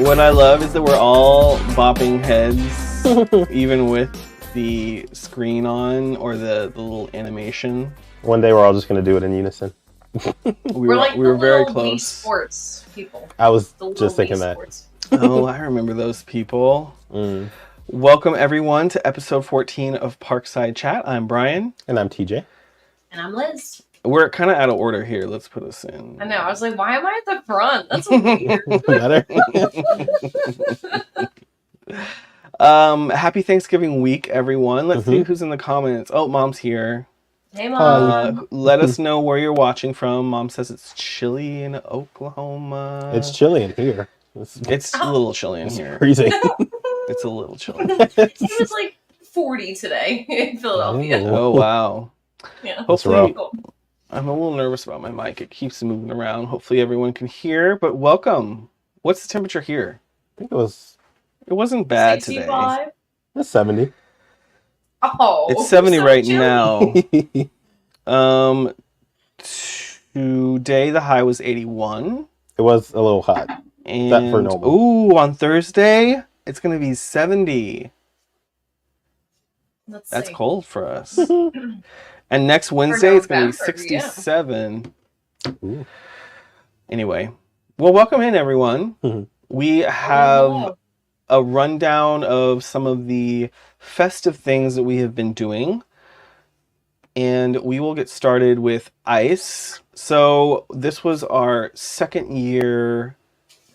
What I love is that we're all bopping heads, even with the screen on or the little animation. One day we're all just going to do it in unison. We were very close. Wii Sports people. I was just thinking that. Oh, I remember those people. Mm. Welcome everyone to episode 14 of Parkside Chat. I'm Brian. And I'm TJ. And I'm Liz. We're kind of out of order here. Let's put us in. I know. I was like, why am I at the front? That's weird. Better. Happy Thanksgiving week, everyone. Let's see who's in the comments. Oh, Mom's here. Hey, Mom. Let us know where you're watching from. Mom says it's chilly in Oklahoma. It's chilly in here. It's a little chilly in here. Freezing. It's a little chilly. It was like 40 today in Philadelphia. Oh, wow. Yeah. Hopefully, I'm a little nervous about my mic. It keeps moving around. Hopefully everyone can hear, but welcome. What's the temperature here? I think it wasn't bad 65? today. It's 70. Oh, it's 70 so right chilly. now. Today the high was 81. It was a little hot. And that for normal. Ooh, on Thursday it's gonna be 70. That's cold for us. And next Wednesday it's gonna be 67. Yeah. Anyway, well, welcome in everyone. We have a rundown of some of the festive things that we have been doing. And we will get started with ice. So this was our second year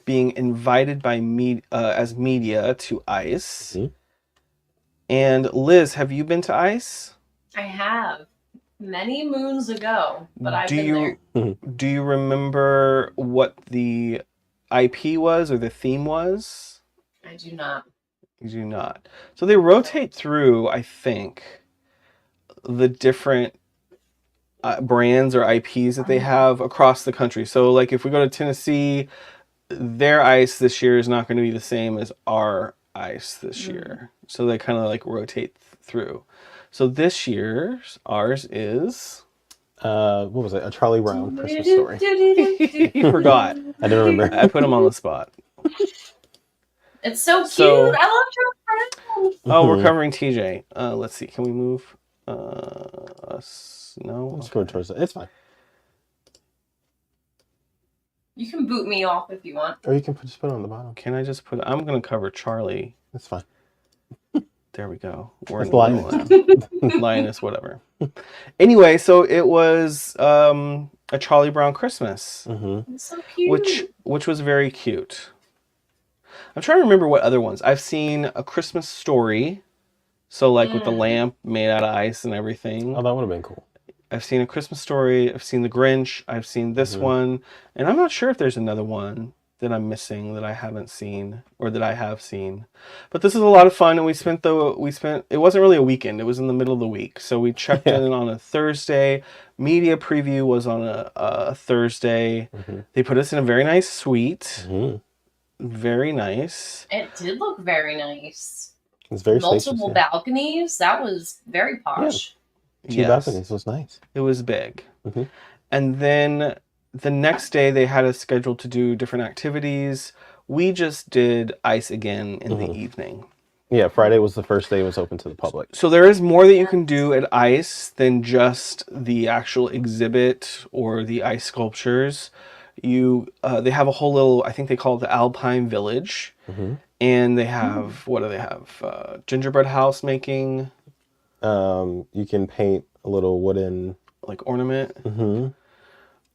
being invited by as media to ice. And Liz, have you been to ice? I have. Many moons ago, but I've been there. Do you remember what the IP was or the theme was? I do not. You do not. So they rotate through, I think, the different brands or IPs that they have across the country. So like if we go to Tennessee, their ice this year is not going to be the same as our ice this year. So they kind of like rotate through. So this year's, ours is... what was it? A Charlie Brown Christmas story. You forgot. I didn't remember. I put him on the spot. It's so cute. I love Charlie Brown. Oh, we're covering TJ. Let's see. Can we move us? No? Let's go towards it. It's fine. You can boot me off if you want. Or you can just put it on the bottom. Can I just put... I'm going to cover Charlie. That's fine. There we go. We're it's Linus. Linus, whatever. Anyway, so it was a Charlie Brown Christmas. It's so cute. Which was very cute. I'm trying to remember what other ones. I've seen A Christmas Story. So like with the lamp made out of ice and everything. Oh, that would have been cool. I've seen A Christmas Story. I've seen The Grinch. I've seen this one. And I'm not sure if there's another one that I'm missing that I haven't seen or that I have seen. But this is a lot of fun, and we spent it wasn't really a weekend, it was in the middle of the week. So we checked in on a Thursday. Media preview was on a Thursday. They put us in a very nice suite. Very nice. It did look very nice. It's very multiple spacious, balconies. That was very posh. Yeah. Two balconies was nice. It was big. And then the next day they had us scheduled to do different activities. We just did ice again in the evening. Yeah, Friday was the first day it was open to the public. So there is more that you can do at ice than just the actual exhibit or the ice sculptures. They have a whole little, I think they call it the Alpine Village. And they have, what do they have? Gingerbread house making. You can paint a little wooden... like ornament.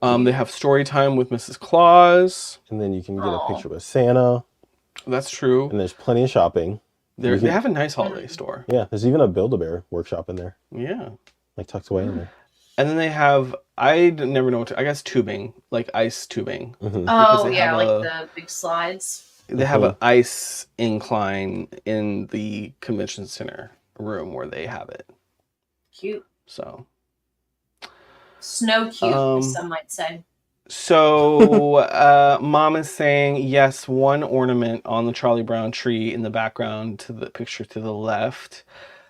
They have story time with Mrs. Claus. And then you can get a picture with Santa. That's true. And there's plenty of shopping. They have a nice holiday store. Yeah, there's even a Build-A-Bear workshop in there. Yeah. Like tucked away in there. And then they have, I never know I guess tubing, like ice tubing. Oh, yeah, like the big slides. They have an ice incline in the convention center room where they have it. Cute. So... snow cute, some might say. So, Mom is saying, yes, one ornament on the Charlie Brown tree in the background to the picture to the left.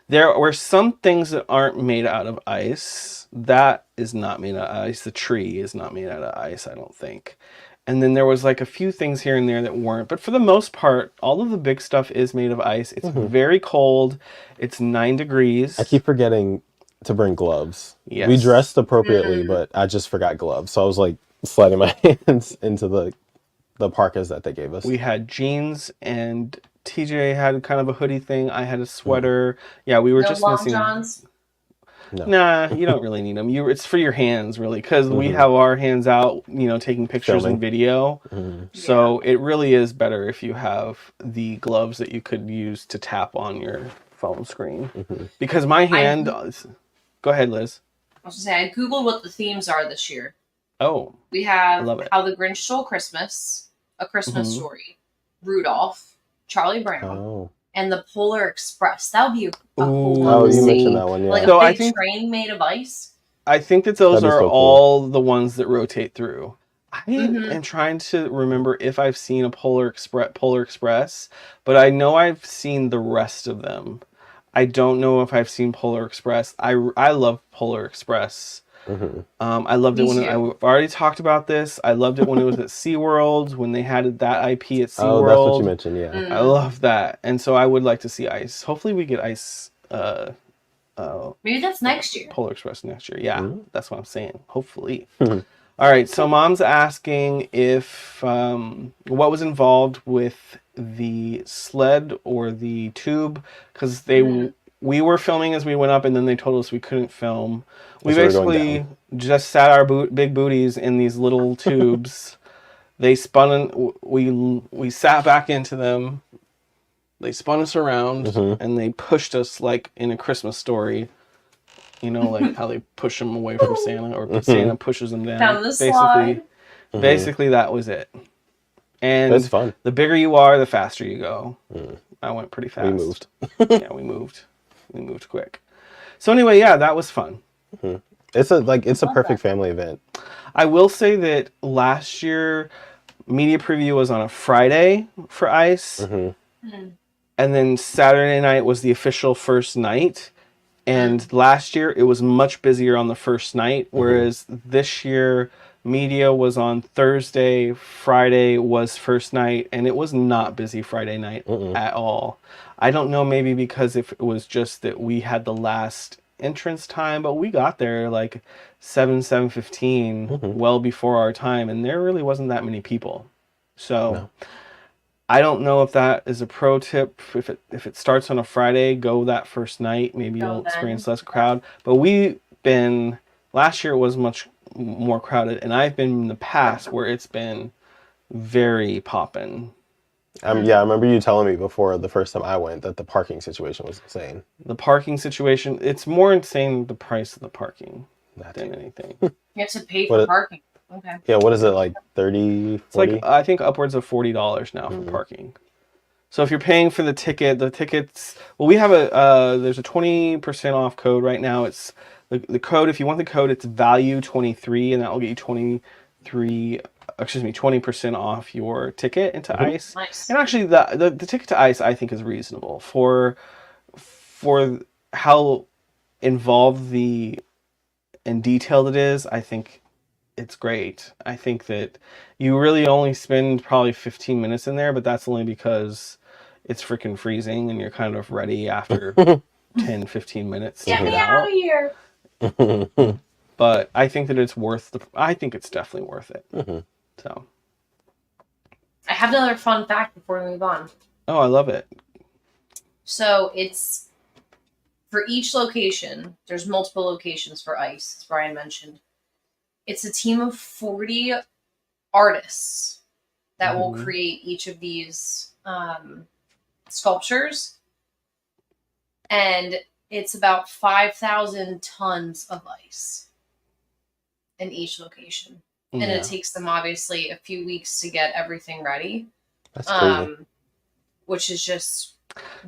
There were some things that aren't made out of ice. That is not made out of ice. The tree is not made out of ice, I don't think. And then there was like a few things here and there that weren't. But for the most part, all of the big stuff is made of ice. It's very cold. It's 9 degrees. I keep forgetting to bring gloves. Yes. We dressed appropriately, but I just forgot gloves. So I was like sliding my hands into the parkas that they gave us. We had jeans, and TJ had kind of a hoodie thing. I had a sweater. Yeah, we were No just long missing. johns. No. Nah, you don't really need them. It's for your hands, really, because we have our hands out, taking pictures and video. So it really is better if you have the gloves that you could use to tap on your phone screen. Because my hand... Go ahead, Liz. I was going to say, I Googled what the themes are this year. Oh, We have I love it. How the Grinch Stole Christmas, A Christmas Story, Rudolph, Charlie Brown, and the Polar Express. That would be a whole lot Oh, to you see. mentioned that one, yeah. Like So a I big think- train made of ice. I think that those That'd be are so cool. all the ones that rotate through. I am trying to remember if I've seen a Polar Express, but I know I've seen the rest of them. I don't know if I've seen Polar Express. I love Polar Express. I loved it when I've already talked about this. I loved it when it was at SeaWorld, when they had that IP at SeaWorld. Oh, that's what you mentioned, yeah. I love that. And so I would like to see ice. Hopefully we get ice Maybe that's next year. Polar Express next year. Yeah, that's what I'm saying. Hopefully. All right, so Mom's asking if what was involved with the sled or the tube, because we were filming as we went up, and then they told us we couldn't film. We basically just sat our big booties in these little tubes. They spun. We sat back into them. They spun us around, and they pushed us like in A Christmas Story. Like how they push them away from Santa, or Santa pushes them down. Down the slide. Basically, that was it. And That's fun. the bigger you are, the faster you go. I went pretty fast. We moved. Yeah, we moved. We moved quick. So anyway, yeah, that was fun. It's a perfect family event. I will say that last year, media preview was on a Friday for Ice. And then Saturday night was the official first night. And last year, it was much busier on the first night, whereas this year, media was on Thursday, Friday was first night, and it was not busy Friday night at all. I don't know, maybe because if it was just that we had the last entrance time, but we got there like 7:15, well before our time, and there really wasn't that many people. So... I don't know if that is a pro tip. If it starts on a Friday, go that first night. Maybe you'll experience less crowd. But last year it was much more crowded, and I've been in the past where it's been very poppin'. I remember you telling me before the first time I went that the parking situation was insane. The parking situation, it's more insane the price of the parking than anything. You have to pay for parking. Okay. Yeah, what is it, like 30, 40? It's like, I think upwards of $40 now for parking. So if you're paying for the tickets, well, we have there's a 20% off code right now. It's the code, if you want the code, it's value23, and that will get you 20% off your ticket into Ice. Nice. And actually, the ticket to Ice, I think, is reasonable for how involved and detailed it is. I think it's great. I think that you really only spend probably 15 minutes in there, but that's only because it's freaking freezing and you're kind of ready after 10, 15 minutes to get me out of here. But I think that it's I think it's definitely worth it. So I have another fun fact before we move on. Oh, I love it. So it's for each location, there's multiple locations for Ice, as Brian mentioned. It's a team of 40 artists that will create each of these sculptures. And it's about 5,000 tons of ice in each location. And it takes them, obviously, a few weeks to get everything ready. That's crazy. Which is just...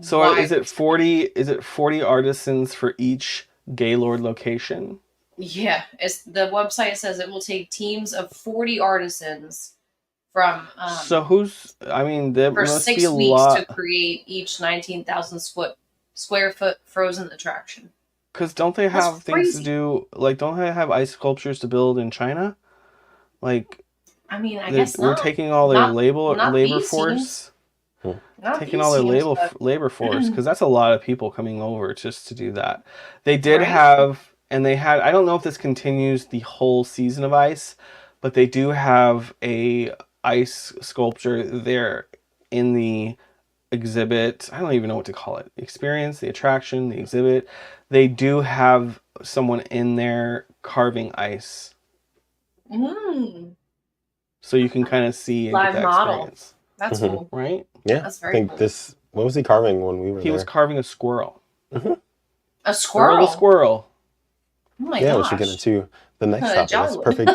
So is it 40 artisans for each Gaylord location? Yeah, the website says it will take teams of 40 artisans from so there for must 6 be a weeks lot to create each 19,000 square foot frozen attraction. Because don't they have things to do? Like, don't they have ice sculptures to build in China? Like, I mean, I guess We're not. taking all their Not labor these force. Not Taking these all their teams, but labor force, because that's a lot of people coming over just to do that. They did right? have, and they had, I don't know if this continues the whole season of ice, but they do have a ice sculpture there in the exhibit. I don't even know what to call it. The experience, the attraction, the exhibit. They do have someone in there carving ice. Mm. So you can kind of see and get Live that model. experience. That's cool. Right? Yeah. That's I very think cool. this. What was he carving when we were He there? was carving a squirrel. A Earl squirrel. the squirrel. Oh my Yeah, we gosh. should get into the next topic. That's Jollywood. perfect.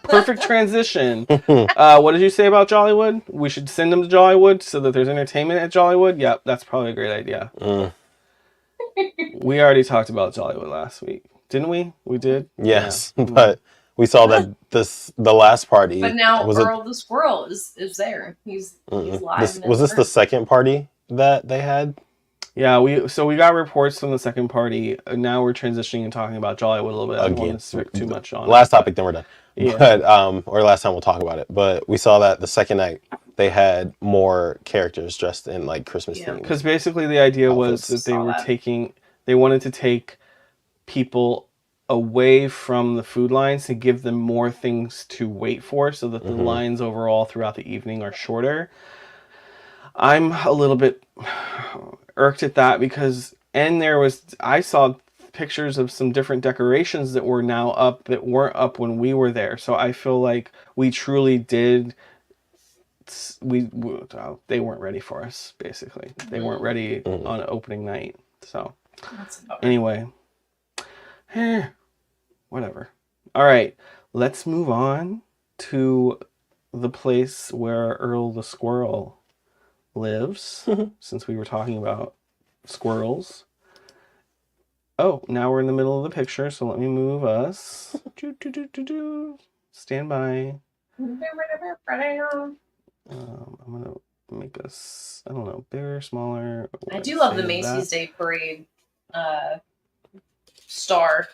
Perfect transition. What did you say about Jollywood? We should send them to Jollywood so that there's entertainment at Jollywood? Yep, that's probably a great idea. We already talked about Jollywood last week. Didn't we? We did? Yes, Yeah. but we saw that the last party. But now was Earl the squirrel is there. He's live. Was this the second party that they had? Yeah, we got reports from the second party. Now we're transitioning and talking about Jollywood a little bit. I don't want to stick too much on last topic, then we're done. Yeah. But or last time we'll talk about it. But we saw that the second night they had more characters dressed in like Christmas themes. Because basically the idea was that they wanted to take people away from the food lines to give them more things to wait for so that the lines overall throughout the evening are shorter. I'm a little bit irked at that because I saw pictures of some different decorations that were now up that weren't up when we were there. So I feel like we truly did they weren't ready for us, basically. They weren't ready on opening night. So anyway, whatever. All right, let's move on to the place where Earl the squirrel lives, since we were talking about squirrels. Oh, now we're in the middle of the picture, so let me move us. Stand by. I'm gonna make us, I don't know, bigger, smaller. I do love the Macy's Day Parade star.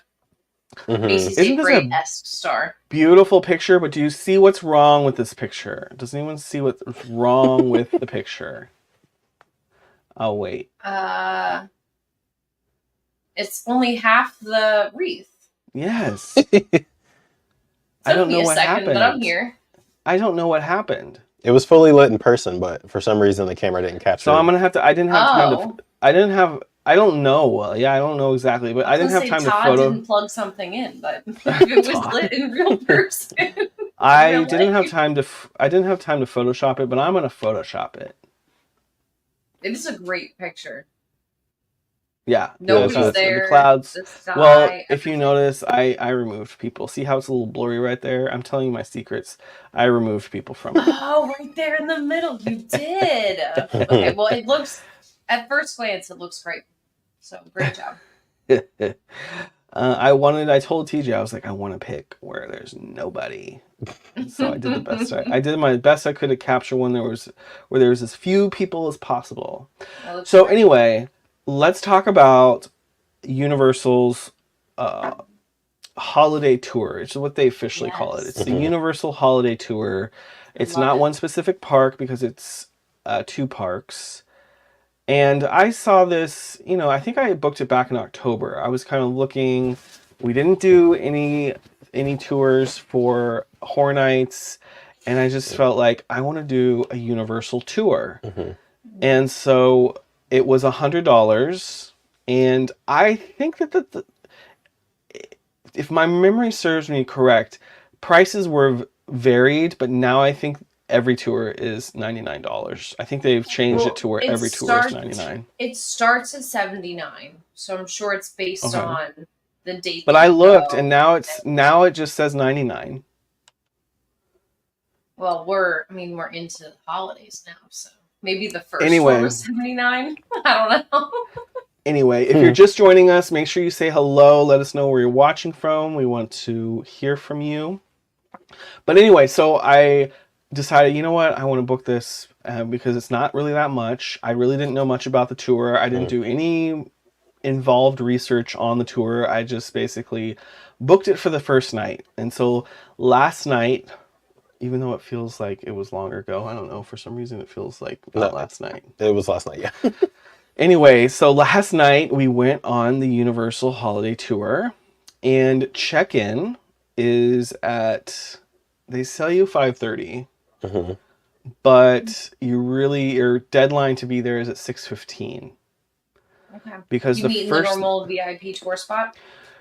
Macy's Day Parade-esque star. Beautiful picture, but do you see what's wrong with this picture? Does anyone see what's wrong with the picture? I'll wait. It's only half the wreath. Yes. I don't know what happened. But I'm here. I don't know what happened. It was fully lit in person, but for some reason the camera didn't capture. So I'm gonna have to. I didn't have time to. I didn't have. I don't know. Yeah, I don't know exactly, but I didn't have time to photo. Todd didn't plug something in, but if it was lit in real person. I didn't have time to. I didn't have time to Photoshop it, but I'm gonna Photoshop it. It is a great picture. Yeah. Nobody's there. The clouds. The sky, well, if you notice, I removed people. See how it's a little blurry right there? I'm telling you my secrets. I removed people from it. Oh, right there in the middle. You did. Okay, well, it looks, at first glance, it looks great. So, great job. I told TJ, I was like, I want to pick where there's nobody. So I did the best. I did my best I could to capture where there was as few people as possible. So great. Anyway, let's talk about Universal's holiday tour. It's what they officially call it. It's the Universal Holiday Tour. It's not one specific park because it's 2 parks. And I saw this, I think I booked it back in October. I was kind of looking. We didn't do any tours for Horror Nights, and I just felt like I want to do a Universal tour. And so it was $100, and I think that if my memory serves me correct, prices were varied, but now I think every tour is $99. I think they've changed it to where every tour is $99. It starts at $79, so I'm sure it's based on the date. But I looked, and now it just says $99. Well, we're into the holidays now, so maybe the first tour was $79. I don't know. Anyway, if you're just joining us, make sure you say hello. Let us know where you're watching from. We want to hear from you. But anyway, so I decided, you know what, I want to book this because it's not really that much. I really didn't know much about the tour. I didn't do any involved research on the tour. I just basically booked it for the first night. And so last night even though it feels like it was longer ago. I don't know. For some reason, it feels like not last night. It was last night, yeah. Anyway, so last night we went on the Universal Holiday Tour, and check-in is at, they sell you 5:30, but your deadline to be there is at 6:15. Okay. Because you meet in the normal VIP tour spot?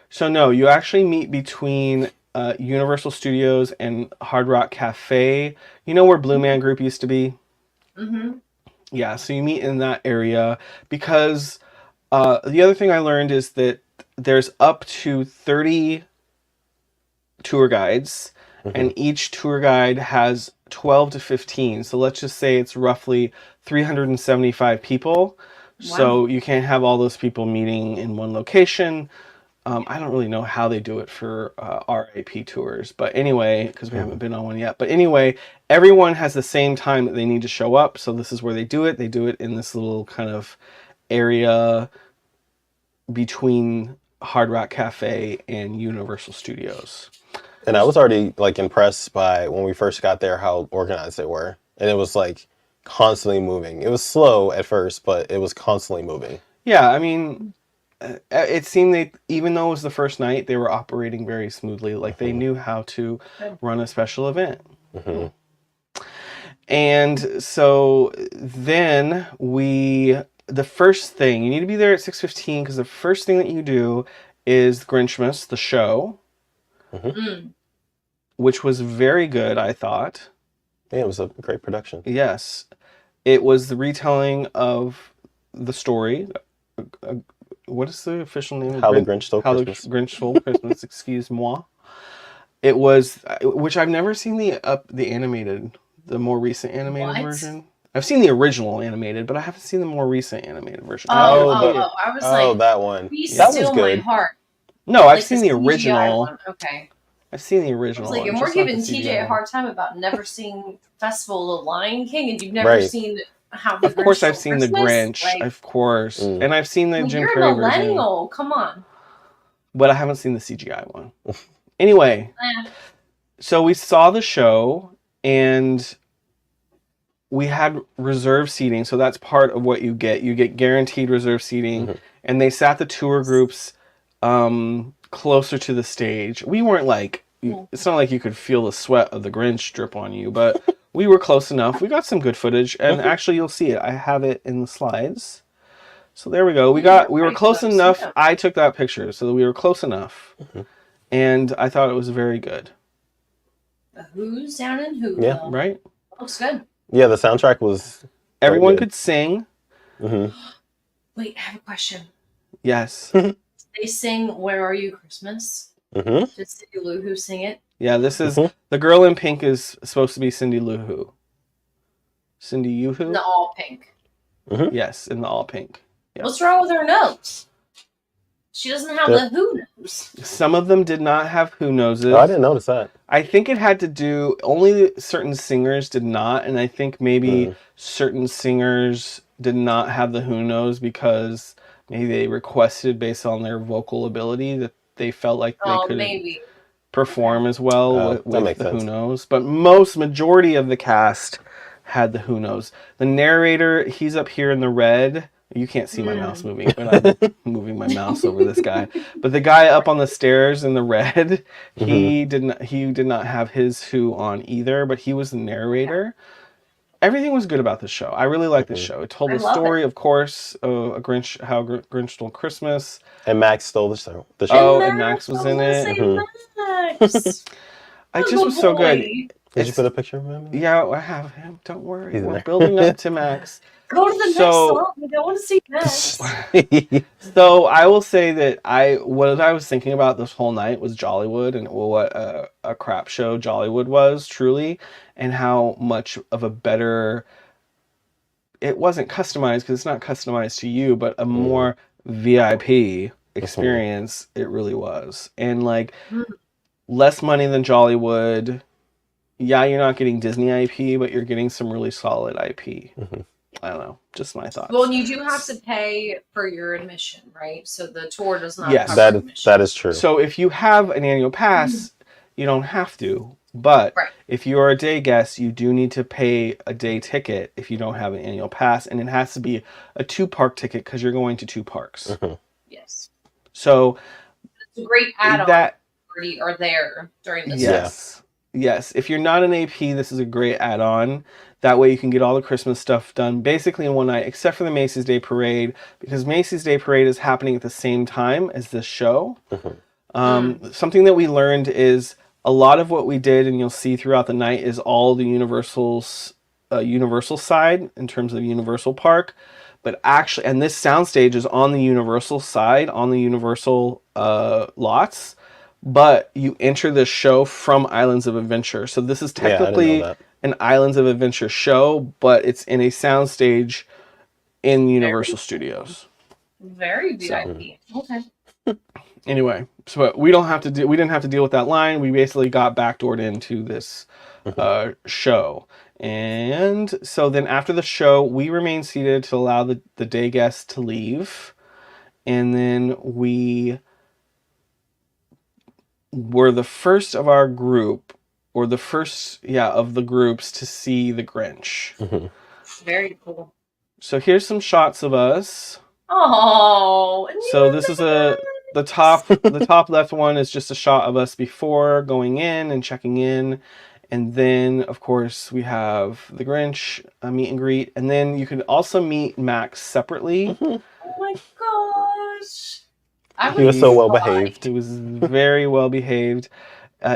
So no, you actually meet between Universal Studios and Hard Rock Cafe. You know where Blue Man Group used to be? Mm-hmm. Yeah, so you meet in that area because the other thing I learned is that there's up to 30 tour guides, and each tour guide has 12 to 15. So let's just say it's roughly 375 people. Wow. So you can't have all those people meeting in one location. I don't really know how they do it for RAP tours, but anyway, because we haven't been on one yet. But anyway, everyone has the same time that they need to show up. So this is where they do it. They do it in this little kind of area between Hard Rock Cafe and Universal Studios. And I was already like impressed by when we first got there how organized they were. And it was like constantly moving. It was slow at first, but it was constantly moving. Yeah, I mean, it seemed even though it was the first night, they were operating very smoothly. Like they knew how to run a special event. And so then the first thing, you need to be there at 6:15 because the first thing that you do is Grinchmas, the show, which was very good, I thought. Yeah, it was a great production. Yes. It was the retelling of the story. What is the official name? How the Grinch Stole Christmas. How the Grinch Stole Christmas, excuse moi. It was, which I've never seen the animated, the more recent animated version. I've seen the original animated, but I haven't seen the more recent animated version. I was like, that one. That was good. My heart. No, I've seen the original. Okay. I've seen the original. Like, and we're giving TJ a hard time about never seeing Festival of the Lion King, and you've never seen how the Grinch. Of course, I've seen Christmas? the Grinch. Like, of course, and I've seen the Jim Carrey version. You're a millennial. Come on. But I haven't seen the CGI one. Anyway, so we saw the show, and we had reserved seating. So that's part of what you get. You get guaranteed reserved seating, and they sat the tour groups closer to the stage. We weren't like, it's not like you could feel the sweat of the Grinch drip on you, but we were close enough. We got some good footage, and actually you'll see it. I have it in the slides. So there we go. We were close enough. Yeah. I took that picture, so we were close enough. And I thought it was very good. The Who's down in Whoville. Yeah. Right? Looks good. Yeah, the soundtrack was... Everyone could sing. Wait, I have a question. Yes. They sing Where Are You Christmas? Did Cindy Lou Who sing it? Yeah, this is... The girl in pink is supposed to be Cindy Lou Who. Cindy Yoo-Hoo? In the all pink. Yes, in the all pink. Yep. What's wrong with her nose? She doesn't have the Who nose. Some of them did not have Who noses. Oh, I didn't notice that. I think it had to do... Only certain singers did not, and I think maybe certain singers did not have the Who nose because maybe they requested based on their vocal ability that they felt like they could perform as well with the Who nose. But majority of the cast had the Who nose. The narrator, he's up here in the red. You can't see my mouse moving, but I'm moving my mouse over this guy. But the guy up on the stairs in the red, he did not have his Who on either, but he was the narrator. Everything was good about the show. I really liked the show. It told the story, of course, of how Grinch stole Christmas. And Max stole the show. Oh, and Max was in it. Max. I just was so good. Did you put a picture of him? Yeah, I have him. Don't worry. We're building up to Max. Go to the next song. We don't want to see Max. So I will say that what I was thinking about this whole night was Jollywood and what a crap show Jollywood was, truly, and how much of a better... It wasn't customized because it's not customized to you, but a more VIP experience it really was. And like less money than Jollywood. Yeah, you're not getting Disney IP, but you're getting some really solid IP. I don't know. Just my thoughts. Well, you do have to pay for your admission, right? So the tour does not Yes, cover admission. That is true. So if you have an annual pass, you don't have to. But Right. if you are a day guest, you do need to pay a day ticket if you don't have an annual pass, and it has to be a 2-park ticket because you're going to 2 parks. Yes. So It's a great add-on that already are there during this. yes. Yes, if you're not an AP, this is a great add-on. That way you can get all the Christmas stuff done basically in one night, except for the Macy's Day Parade, because Macy's Day Parade is happening at the same time as this show. Something that we learned is a lot of what we did, and you'll see throughout the night, is all the Universal side in terms of Universal Park. But actually, and this soundstage is on the Universal side, on the Universal lots. But you enter the show from Islands of Adventure. So this is Yeah, I didn't know technically that. an Islands of Adventure show, but it's in a soundstage in Universal Studios. Very VIP. Okay. Anyway, so we didn't have to deal with that line. We basically got backdoored into this show. And so then after the show, we remained seated to allow the day guests to leave. And then we were the first of our group, or the first, of the groups to see the Grinch. Very cool. So here's some shots of us. Oh. So this is the top left one is just a shot of us before going in and checking in. And then, of course, we have the Grinch meet and greet. And then you can also meet Max separately. Oh my gosh. He was so well behaved. He was very well behaved.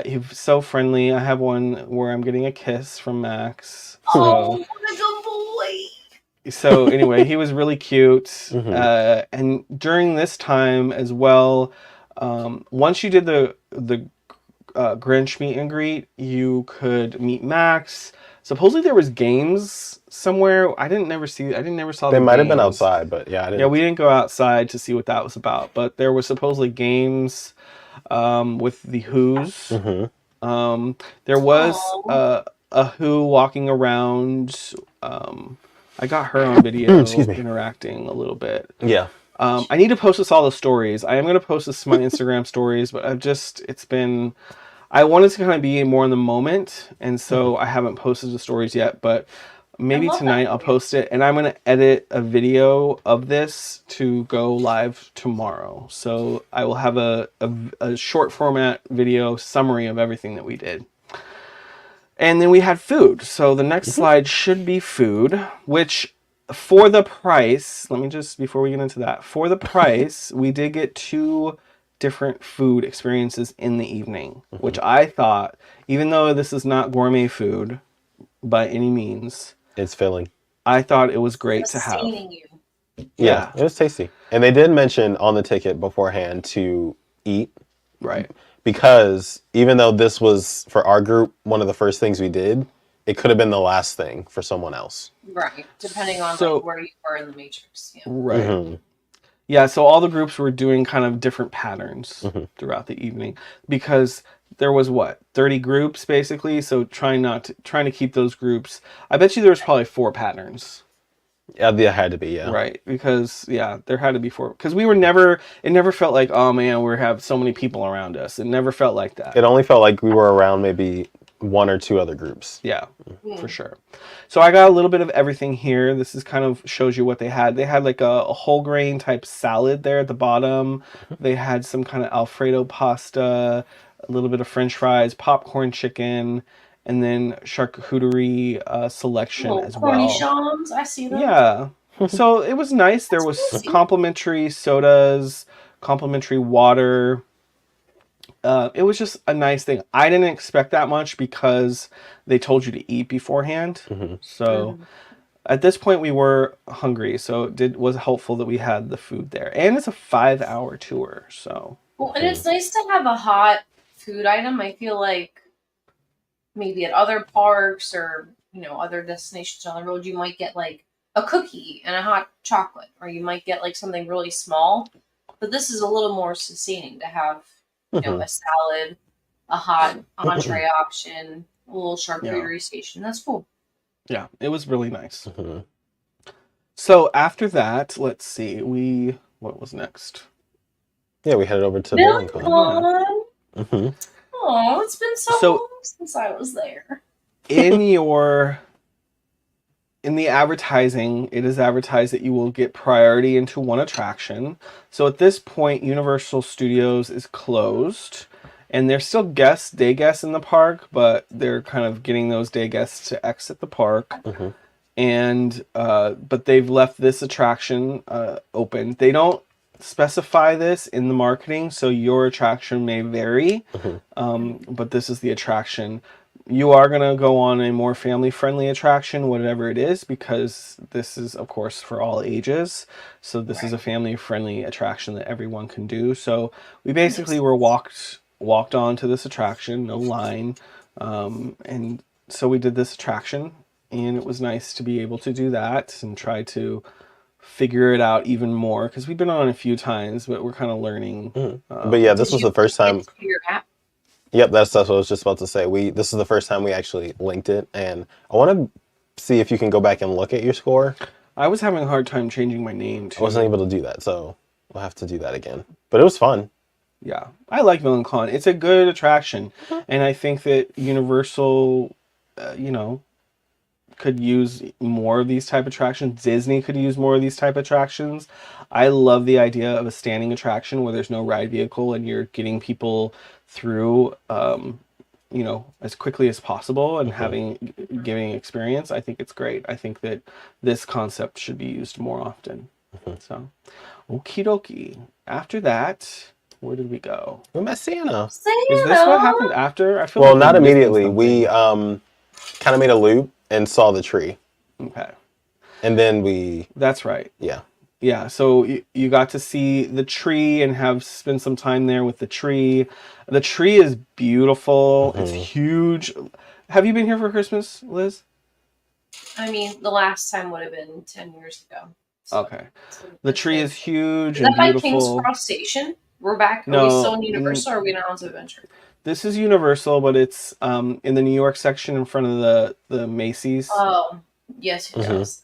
He was so friendly. I have one where I'm getting a kiss from Max. Oh, what a good boy. So anyway, he was really cute. And during this time as well, once you did the Grinch meet and greet, you could meet Max. Supposedly there was games somewhere. I didn't never saw They the might have been games. outside, but yeah, I didn't. Yeah, we didn't go outside to see what that was about, but there was supposedly games with the Who's. There was a Who walking around. I got her on video interacting a little bit. Yeah. I need to post this all the stories. I am going to post this to my Instagram stories, but I wanted to kind of be more in the moment, and so I haven't posted the stories yet, but maybe tonight I'll post it, and I'm going to edit a video of this to go live tomorrow. So I will have a short format video summary of everything that we did. And then we had food. So the next slide should be food, which for the price, before we get into that, for the price, we did get 2 different food experiences in the evening, which I thought, even though this is not gourmet food by any means, It's filling. I thought it was great to have. Yeah, it was tasty. And they did mention on the ticket beforehand to eat. Right. Because even though this was, for our group, one of the first things we did, it could have been the last thing for someone else. Right. Depending on where you are in the matrix. Yeah. Right. Yeah, so all the groups were doing kind of different patterns throughout the evening, because there was 30 groups basically, so trying to keep those groups. I bet you there was probably 4 patterns. Yeah, there had to be, yeah. Right, because there had to be 4, because it never felt like, oh man, we have so many people around us. It never felt like that. It only felt like we were around maybe 1 or 2 other groups. Yeah, for sure. So I got a little bit of everything here. This is kind of shows you what they had. They had like a whole grain type salad there at the bottom. They had some kind of Alfredo pasta, a little bit of French fries, popcorn chicken, and then charcuterie selection as well. Cornichons, I see them. Yeah. So it was nice. There was complimentary sodas, complimentary water. It was just a nice thing. I didn't expect that much because they told you to eat beforehand. So at this point we were hungry, so it was helpful that we had the food there. And it's a 5-hour tour, so. Well, and it's nice to have a hot food item. I feel like maybe at other parks or, other destinations on the road, you might get like a cookie and a hot chocolate, or you might get like something really small. But this is a little more sustaining to have a salad, a hot entree option, a little charcuterie station. That's cool. Yeah, it was really nice. So after that, let's see, what was next? Yeah, we headed over to MilliCon. Oh, it's been so long since I was there. In the advertising, it is advertised that you will get priority into one attraction. So at this point, Universal Studios is closed, and there's still day guests in the park, but they're kind of getting those day guests to exit the park. Mm-hmm. And but they've left this attraction open. They don't specify this in the marketing, so your attraction may vary. Mm-hmm. But this is the attraction. You are going to go on a more family-friendly attraction, whatever it is, because this is, of course, for all ages. So this is a family-friendly attraction that everyone can do. So we basically were walked on to this attraction, no line. And so we did this attraction, and it was nice to be able to do that and try to figure it out even more, because we've been on a few times, but we're kind of learning. But yeah, this was the first time. Your app? Yep, that's what I was just about to say. This is the first time we actually linked it, and I want to see if you can go back and look at your score. I was having a hard time changing my name too. I wasn't able to do that, so we'll have to do that again. But it was fun. Yeah, I like Villain Con. It's a good attraction, and I think that Universal, could use more of these type of attractions. Disney could use more of these type of attractions. I love the idea of a standing attraction where there's no ride vehicle and you're getting people through, as quickly as possible and giving experience. I think it's great. I think that this concept should be used more often. So, okie dokie. After that, where did we go? We met Santa. Is this what happened after? I feel Well, like not immediately. We kind of made a loop and saw the tree. Okay. And then That's right. Yeah. Yeah, so you got to see the tree and spend some time there with the tree. The tree is beautiful. It's huge. Have you been here for Christmas, Liz? I mean, the last time would have been 10 years ago. So Okay. The tree is huge is and that by beautiful. King's Cross Station? We're back. Are No, we still in Universal or are we now on Adventure? This is Universal, but it's in the New York section in front of the Macy's. Oh, yes, it does.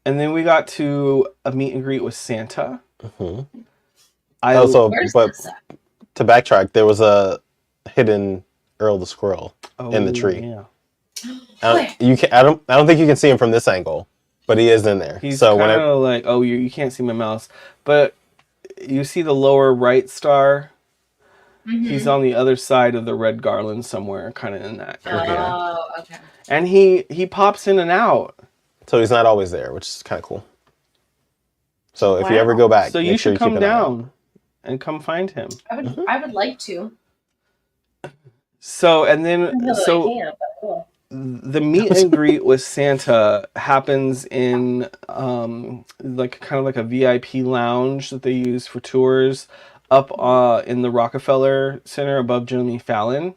And then we got to a meet and greet with Santa. But to backtrack, there was a hidden Earl the Squirrel in the tree. Yeah. I don't think you can see him from this angle, but he is in there. He's kind of like, you can't see my mouse, but you see the lower right star. He's on the other side of the red garland somewhere, kind of in that area. Oh, okay. And he pops in and out. So he's not always there, which is kind of cool. So if you ever go back, so you should come down and come find him. I would like to. So the meet and greet with Santa happens in like a VIP lounge that they use for tours up in the Rockefeller Center above Jimmy Fallon.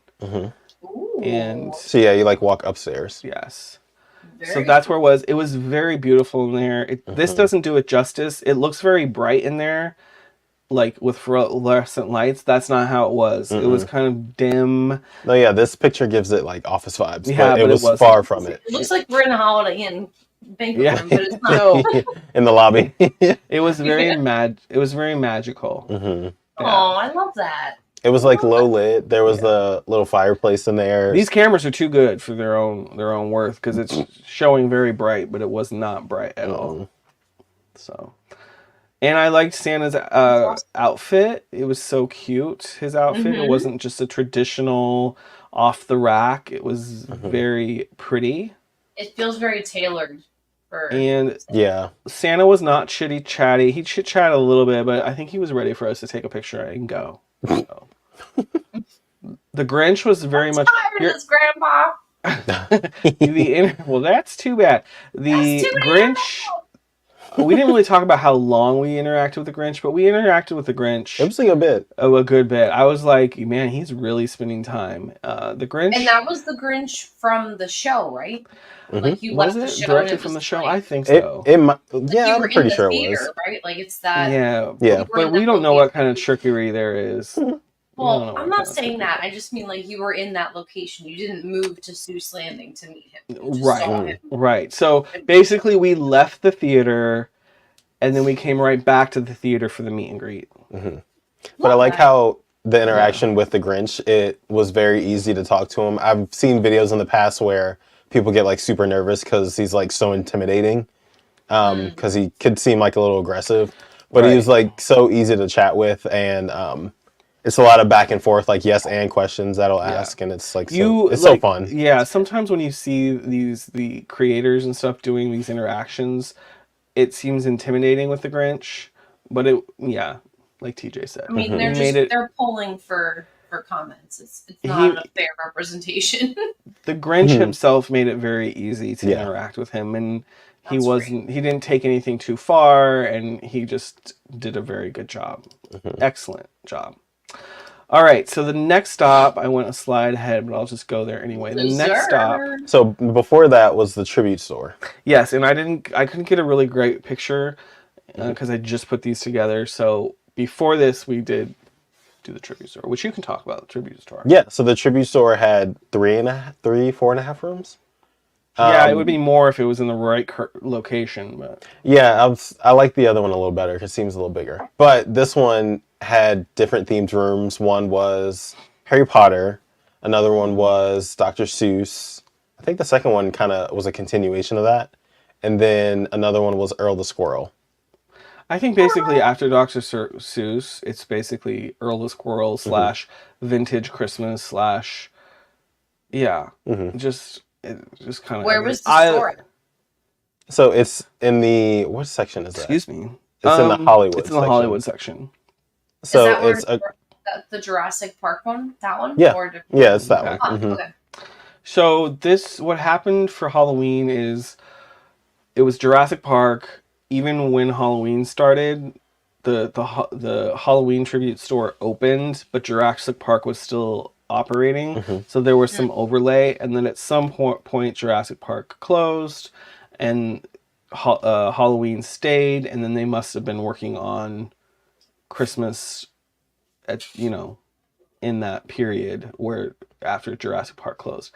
And so yeah, you walk upstairs. Yes. So that's where it was. It was very beautiful in there. This doesn't do it justice. It looks very bright in there, like with fluorescent lights. That's not how it was. It was kind of dim. No, yeah, this picture gives it office vibes. Yeah, but it was far from it. It looks like we're in a Holiday Inn banquet room, but it's not. In the lobby. It was very It was very magical. Oh, I love that. It was low lit. There was a little fireplace in there. These cameras are too good for their own worth because it's showing very bright, but it was not bright at all. So, and I liked Santa's outfit. It was so cute. His outfit. It wasn't just a traditional off the rack. It was very pretty. It feels very tailored. And yeah, Santa was not chitty chatty. He chit chatted a little bit, but I think he was ready for us to take a picture and go. So. The Grinch was very much. This Grandpa. Well, that's too bad. The Grinch. We didn't really talk about how long we interacted with the Grinch, but we interacted with the Grinch. It was a bit. Oh, a good bit. I was like, man, he's really spending time. The Grinch. And that was the Grinch from the show, right? You left the show directly from the show. I think so. Yeah, I'm pretty sure it was. Right? It's that. Yeah. But we don't know what kind of trickery there is. Well, I'm not saying that. I just mean you were in that location. You didn't move to Seuss Landing to meet him. Right. So basically, we left the theater, and then we came right back to the theater for the meet and greet. But I like how the interaction with the Grinch, it was very easy to talk to him. I've seen videos in the past where people get like super nervous because he's like so intimidating, because he could seem like a little aggressive, but he was like so easy to chat with, and it's a lot of back and forth, like yes and questions that'll ask, and it's like so fun. Yeah, sometimes when you see the creators and stuff doing these interactions, it seems intimidating with the Grinch, but like TJ said. I mean, they're pulling for comments. It's not a fair representation. The Grinch himself made it very easy to interact with him, and he didn't take anything too far, and he just did a very good job. Excellent job. All right, so the next stop, I went a slide ahead, but I'll just go there anyway. The next stop. So before that was the tribute store. Yes, and I couldn't get a really great picture because I just put these together. So before this, we did do the tribute store, which you can talk about the tribute store. Yeah, so the tribute store had 4.5 rooms. Yeah, it would be more if it was in the right location, but yeah, I like the other one a little better because it seems a little bigger. But this one had different themed rooms. One was Harry Potter, another one was Dr. Seuss. I think the second one kind of was a continuation of that, and then another one was Earl the Squirrel. I think basically after Dr. Seuss, it's basically Earl the Squirrel / vintage Christmas / just kind of. Where was the store? So it's in the what section is that? Excuse me. It's in the Hollywood. It's in the Hollywood section. So is that the Jurassic Park one? That one? Yeah. Yeah, it's that one. Okay. So what happened for Halloween is it was Jurassic Park. Even when Halloween started, the Halloween tribute store opened, but Jurassic Park was still operating. So there was some overlay, and then at some point Jurassic Park closed, and Halloween stayed, and then they must have been working on Christmas in that period where after Jurassic Park closed.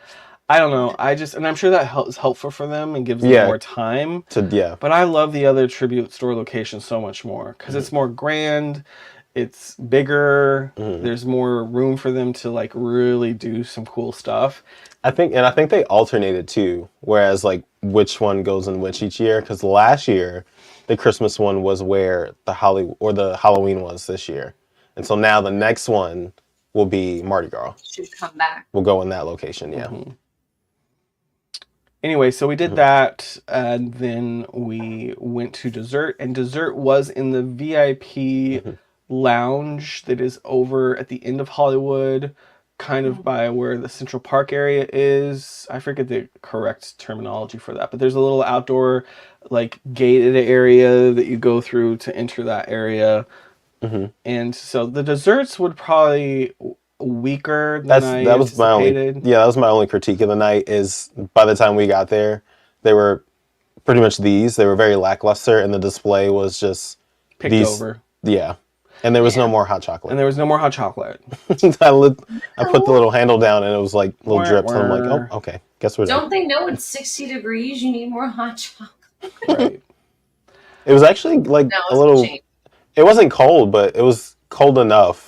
I don't know. And I'm sure that is helpful for them and gives them more time. But I love the other tribute store location so much more because it's more grand, it's bigger, there's more room for them to like really do some cool stuff. I think they alternated too, whereas like which one goes in which each year. Because last year, the Christmas one was where the Halloween was this year, and so now the next one will be Mardi Gras. Should come back. We'll go in that location, yeah. Anyway, so we did that, and then we went to dessert, and dessert was in the VIP lounge that is over at the end of Hollywood, kind of by where the Central Park area is. I forget the correct terminology for that, but there's a little outdoor, like, gated area that you go through to enter that area. And so the desserts would probably weaker than I anticipated. That was my only critique of the night is by the time we got there, they were pretty much they were very lackluster, and the display was just picked over. Yeah. And there was no more hot chocolate. I put the little handle down, and it was like little drips, and I'm like, oh, okay, guess we're done. Don't they know it's 60 degrees? You need more hot chocolate. Right. It was actually like a little... It wasn't cold, but it was cold enough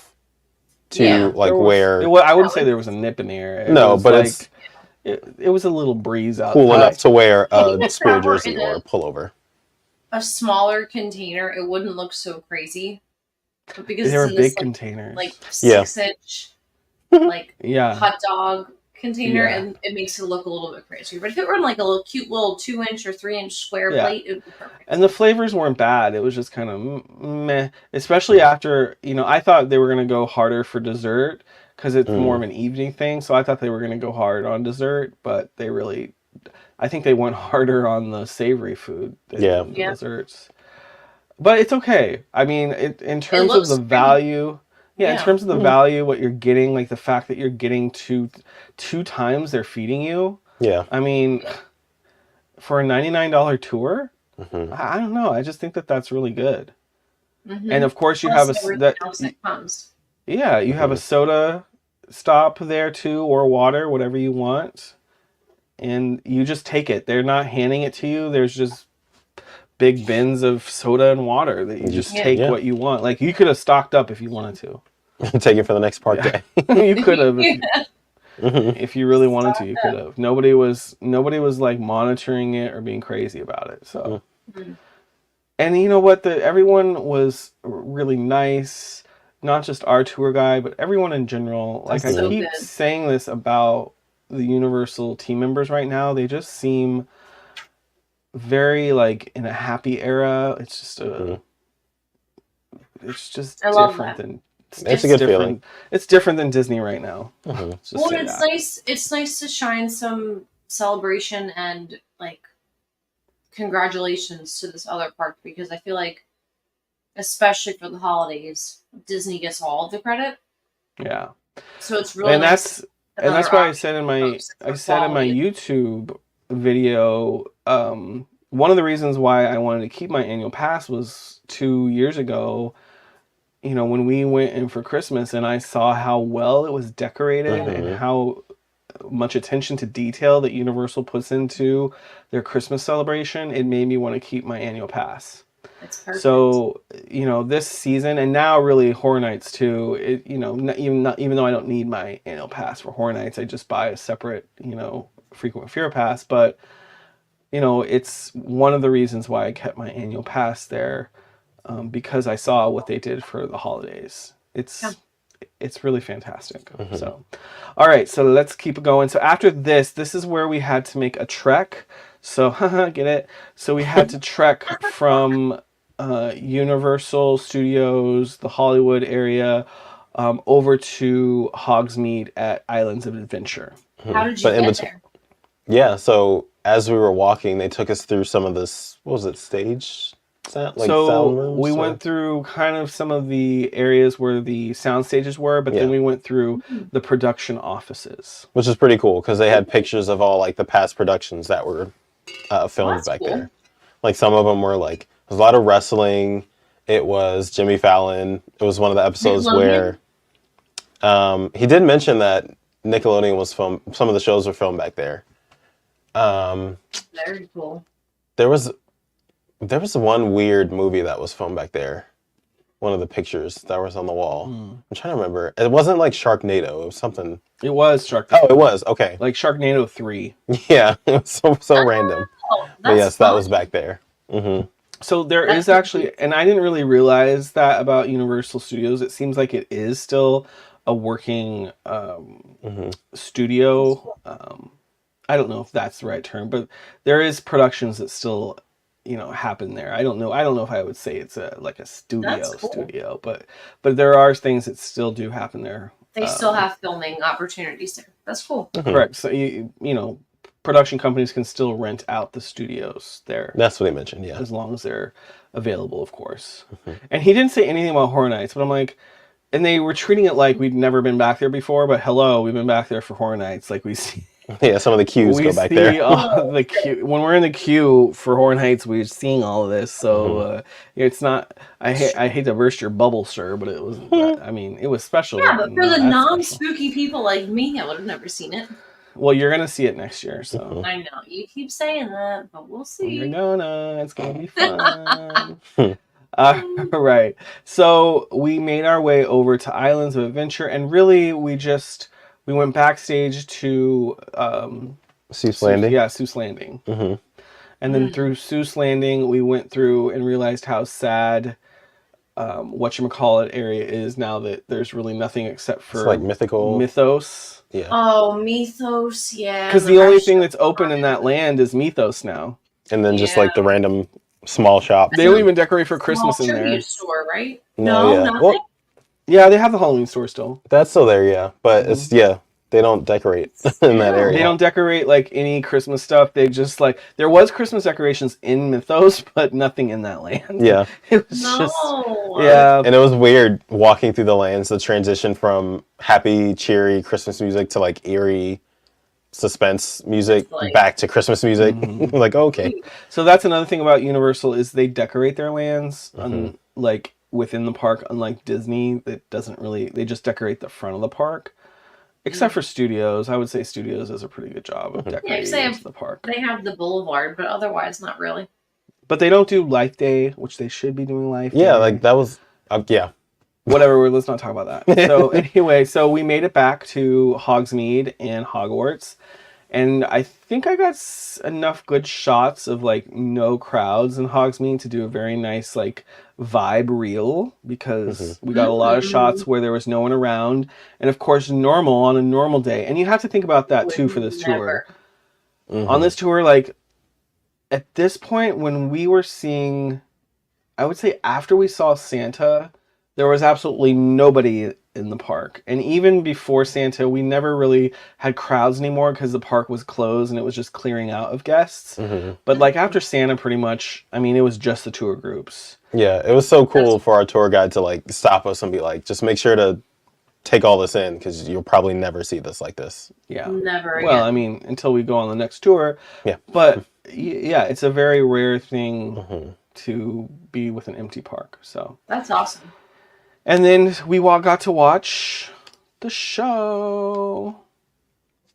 to I wouldn't say there was a nip in the air. But it was a little breeze out. Cool enough to wear a sport jersey or a pullover. A smaller container, it wouldn't look so crazy. But because they were it's big containers, like 6-inch, hot dog container, and it makes it look a little bit crazier. But if it were in like a little cute little 2-inch or 3-inch square plate, it would be perfect. And the flavors weren't bad. It was just kind of meh. Especially after, I thought they were going to go harder for dessert because it's more of an evening thing. So I thought they were going to go hard on dessert, but I think they went harder on the savory food than the desserts. But it's okay. I mean, in terms of the value... in terms of the value, what you're getting, like the fact that you're getting two times they're feeding you. Yeah. I mean, for a $99 tour, I don't know. I just think that's really good. And of course, you have you have a soda stop there too, or water, whatever you want, and you just take it. They're not handing it to you. There's just big bins of soda and water that you just take what you want. Like you could have stocked up if you wanted to. Take it for the next park Yeah. day. You could have, Mhm. if you really wanted to, you could have. Nobody was like monitoring it or being crazy about it. So, Mhm. and you know what? Everyone was really nice. Not just our tour guide, but everyone in general. Like That's I so keep good. saying this about the Universal team members right now. They just seem very like in a happy era. It's just it's just I love different that. than It's a good different. feeling. It's different than Disney right now. Mhm. Let's just Well, say and it's that. nice. It's nice to shine some celebration and like congratulations to this other park because I feel like, especially for the holidays, Disney gets all of the credit. Yeah. So it's really And nice. that's Another why option for folks I for said in my quality. YouTube video, one of the reasons why I wanted to keep my annual pass was 2 years ago, you know, when we went in for Christmas and I saw how well it was decorated and Mhm. how much attention to detail that Universal puts into their Christmas celebration, it made me want to keep my annual pass. It's perfect. So, you know, this season and now really Horror Nights too, it, you know, even though I don't need my annual pass for Horror Nights, I just buy a separate, you know, frequent fear pass, but you know, it's one of the reasons why I kept my annual pass there, because I saw what they did for the holidays. Yeah. It's really fantastic. Mhm. So, all right, so let's keep it going. So after this is where we had to make a trek. So, get it? So we had to trek from Universal Studios, the Hollywood area, over to Hogsmeade at Islands of Adventure. How did you But in get between, there? yeah. So as we were walking, they took us through some of this. What was it? Stage sound, like sound So we rooms. Or? went through kind of some of the areas where the sound stages were, but then Yeah. we went through Mhm. the production offices. Which is pretty cool because they had pictures of all like the past productions that were Well, filmed that's back cool. there. Like some of them were like there's a lot of wrestling. It was Jimmy Fallon. It was one of the episodes Nickelodeon? where he did mention that Nickelodeon was filmed. Some of the shows were filmed back there. Very cool. There was one weird movie that was filmed back there. One of the pictures that was on the wall. I'm trying to remember. It wasn't like Sharknado. It was something. It was Sharknado. Oh, it was. Okay. Like Sharknado 3. Yeah, it was so random. Oh, But that's yes, that was fun. back there. Hmm. So there That's is pretty actually, and I didn't really realize that about Universal Studios. It seems like it is still a working studio. I don't know if that's the right term, but there is productions that still, you know, happen there. I don't know. I don't know if I would say it's a like a That's cool. studio, but there are things that still do happen there. They still have filming opportunities there. That's cool. Correct. So you know, production companies can still rent out the studios there. That's what he mentioned. Yeah. As long as they're available, of course. And he didn't say anything about Horror Nights, but I'm like, and they were treating it like we'd never been back there before. But hello, we've been back there for Horror Nights. Like we see, Yeah. Some of the queues we go back see there. the queue when we're in the queue for Horror Nights. We're seeing all of this, so it's not. I hate to burst your bubble, sir, but it was. I mean, it was special. Yeah, but for not the that non-spooky people like me, I would have never seen it. well, you're gonna see it next year, so I know you keep saying that, but we'll see. you're gonna. It's gonna be fun. Right. So we made our way over to Islands of Adventure, and really, we went backstage to Seuss Landing. Yeah, Seuss Landing. Hmm. And then through Seuss Landing, we went through and realized how sad whatchamacallit area is now that there's really nothing except for It's like mythical. Mythos. Yeah. Oh, Mythos, yeah. Because the only thing that's open in that land is Mythos now. And then just like the random small shops. They don't even decorate for Christmas in there. Tribute store, right? No, yeah. nothing. Well, Yeah, they have the Halloween store still. that's still there, yeah. But it's they don't decorate in that area. They don't decorate like any Christmas stuff. They just like there was Christmas decorations in Mythos, but nothing in that land. Yeah. It was No. just yeah. And it was weird walking through the lands, the transition from happy, cheery Christmas music to like eerie suspense music Like- back to Christmas music. Like, okay. So that's another thing about Universal is they decorate their lands like within the park, unlike Disney that doesn't really. They just decorate the front of the park. Except for Studios, I would say Studios does a pretty good job of decorating the park. They have the boulevard, but otherwise not really. But they don't do Life Day, which they should be doing Life Day. Yeah, like that was, yeah. Whatever, let's not talk about that. So anyway, so we made it back to Hogsmeade and Hogwarts. And I think I got enough good shots of like no crowds in Hogsmeade to do a very nice like vibe reel because we got a lot of shots where there was no one around. And of course, normal on a normal day. And you have to think about that too for this tour. On this tour, like at this point when we were seeing, I would say after we saw Santa, there was absolutely nobody in the park. And even before Santa, we never really had crowds anymore because the park was closed and it was just clearing out of guests. But like after Santa, pretty much, I mean, it was just the tour groups. Yeah, it was so cool for our tour guide to like stop us and be like, just make sure to take all this in because you'll probably never see this like this. Yeah. Never again. Well, I mean, until we go on the next tour. Yeah. But yeah, it's a very rare thing to be with an empty park. So that's awesome. And then we got to watch the show.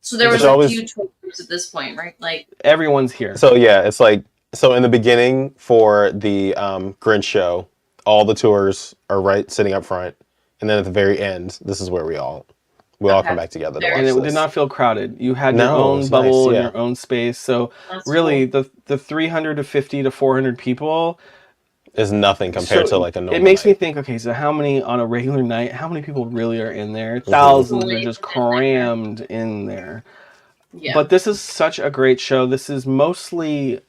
So there was a few tour groups at this point, right? Like everyone's here. So yeah, it's like in the beginning for the Grinch show, all the tours are right sitting up front, and then at the very end, this is where we all come back together. To watch and it did not feel crowded. You had your own bubble and your own space. So that's really cool. the 350 to 400 people is nothing compared to like a normal It makes night. me think, okay, so how many on a regular night, how many people really are in there? Thousands are just crammed in there. Yeah. But this is such a great show. This is mostly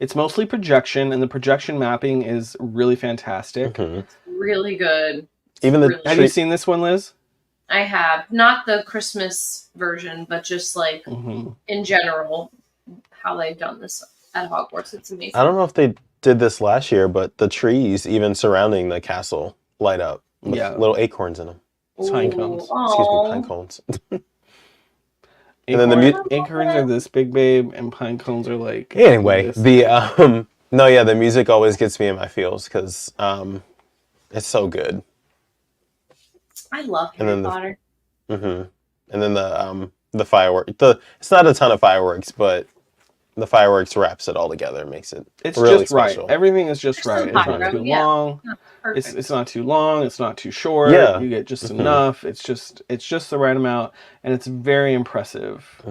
it's mostly projection, and the projection mapping is really fantastic. It's really good. Have you seen this one, Liz? I have. Not the Christmas version, but just like in general, how they've done this at Hogwarts. It's amazing. I don't know if they did this last year, but the trees even surrounding the castle light up with little acorns in them. Pine cones. Excuse me, pine cones. And then the acorns are this big, babe, and pine cones are like. Anyway, the music always gets me in my feels because it's so good. I love Harry Potter. And then the fireworks. It's not a ton of fireworks, but the fireworks wraps it all together, makes it really just special. Right. Everything is just right. It's not too long. It's not too long. It's not too short. Yeah. You get just enough. It's just the right amount, and it's very impressive.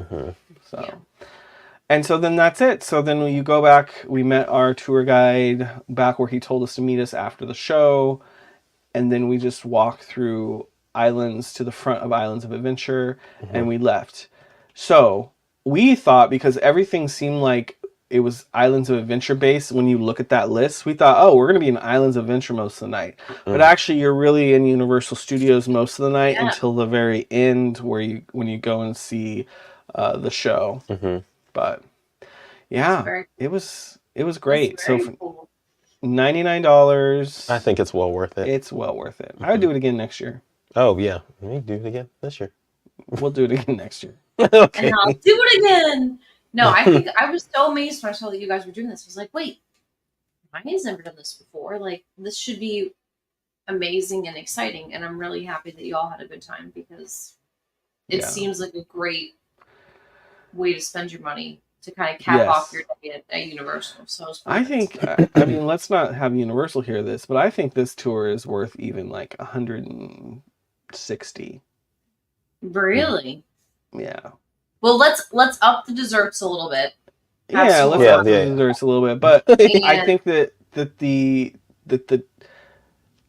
So then that's it. So then you go back. We met our tour guide back where he told us to meet us after the show, and then we just walked through islands to the front of Islands of Adventure, and we left. So we thought, because everything seemed like it was Islands of Adventure based, when you look at that list, we thought, oh, we're going to be in Islands of Adventure most of the night. But actually, you're really in Universal Studios most of the night until the very end, when you go and see the show. But yeah, it was great. So for $99, I think it's well worth it. It's well worth it. I would do it again next year. Oh yeah, we do it again this year. We'll do it again next year. Okay. And I'll do it again. No, I think I was so amazed when I saw that you guys were doing this. I was like, wait, Miami's never done this before. Like, this should be amazing and exciting. And I'm really happy that you all had a good time because it seems like a great way to spend your money to kind of cap off your day at Universal. So I think, I mean, let's not have Universal hear this, but I think this tour is worth even like $160. Really? Yeah. Well, let's up the desserts a little bit. Let's up the desserts a little bit. But I think that the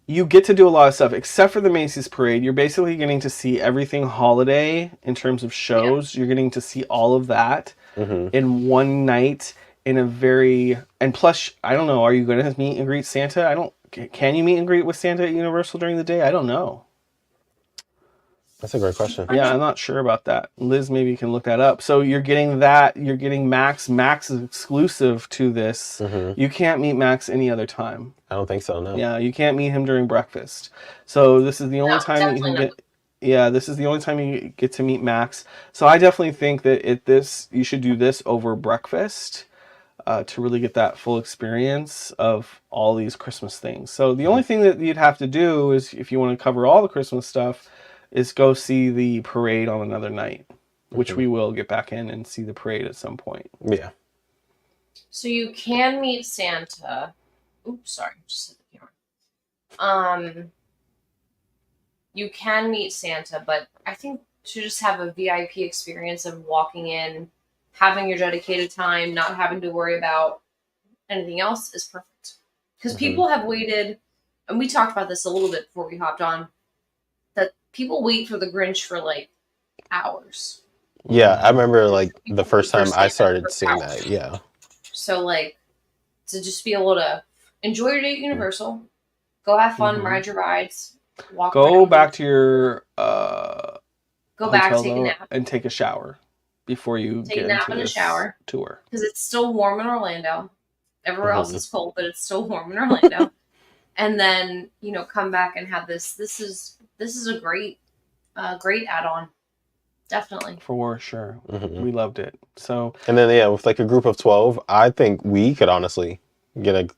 you get to do a lot of stuff, except for the Macy's Parade. You're basically getting to see everything holiday in terms of shows. You're getting to see all of that in one night in a very... And plus, I don't know, are you going to meet and greet Santa? Can you meet and greet with Santa at Universal during the day? I don't know. That's a great question. Yeah, I'm not sure about that. Liz maybe can look that up. So you're getting that. You're getting Max. Max is exclusive to this. You can't meet Max any other time. I don't think so, no. Yeah, you can't meet him during breakfast. So this is the only time that you can get... Yeah, this is the only time you get to meet Max. So I definitely think that you should do this over breakfast to really get that full experience of all these Christmas things. So the only thing that you'd have to do is, if you want to cover all the Christmas stuff, is go see the parade on another night, which we will get back in and see the parade at some point. Yeah. So you can meet Santa. Oops, sorry, just hit the camera. You can meet Santa, but I think to just have a VIP experience of walking in, having your dedicated time, not having to worry about anything else is perfect. Because people have waited, and we talked about this a little bit before we hopped on, that people wait for the Grinch for like hours. Yeah, I remember like the People first wait for time I Santa started for seeing hours. that. Yeah. So like to just be able to enjoy your day at Universal, go have fun, Mhm. ride your rides, walk Go around, back to your go back, hotel take a though nap, and take a shower before you take get a nap into in a this shower tour. because it's still warm in Orlando. Everywhere else Mhm. is cold, but it's still warm in Orlando. And then come back and have this. This is a great add-on, definitely. For sure. Mhm. We loved it. So And then yeah, with like a group of 12, I think we could honestly get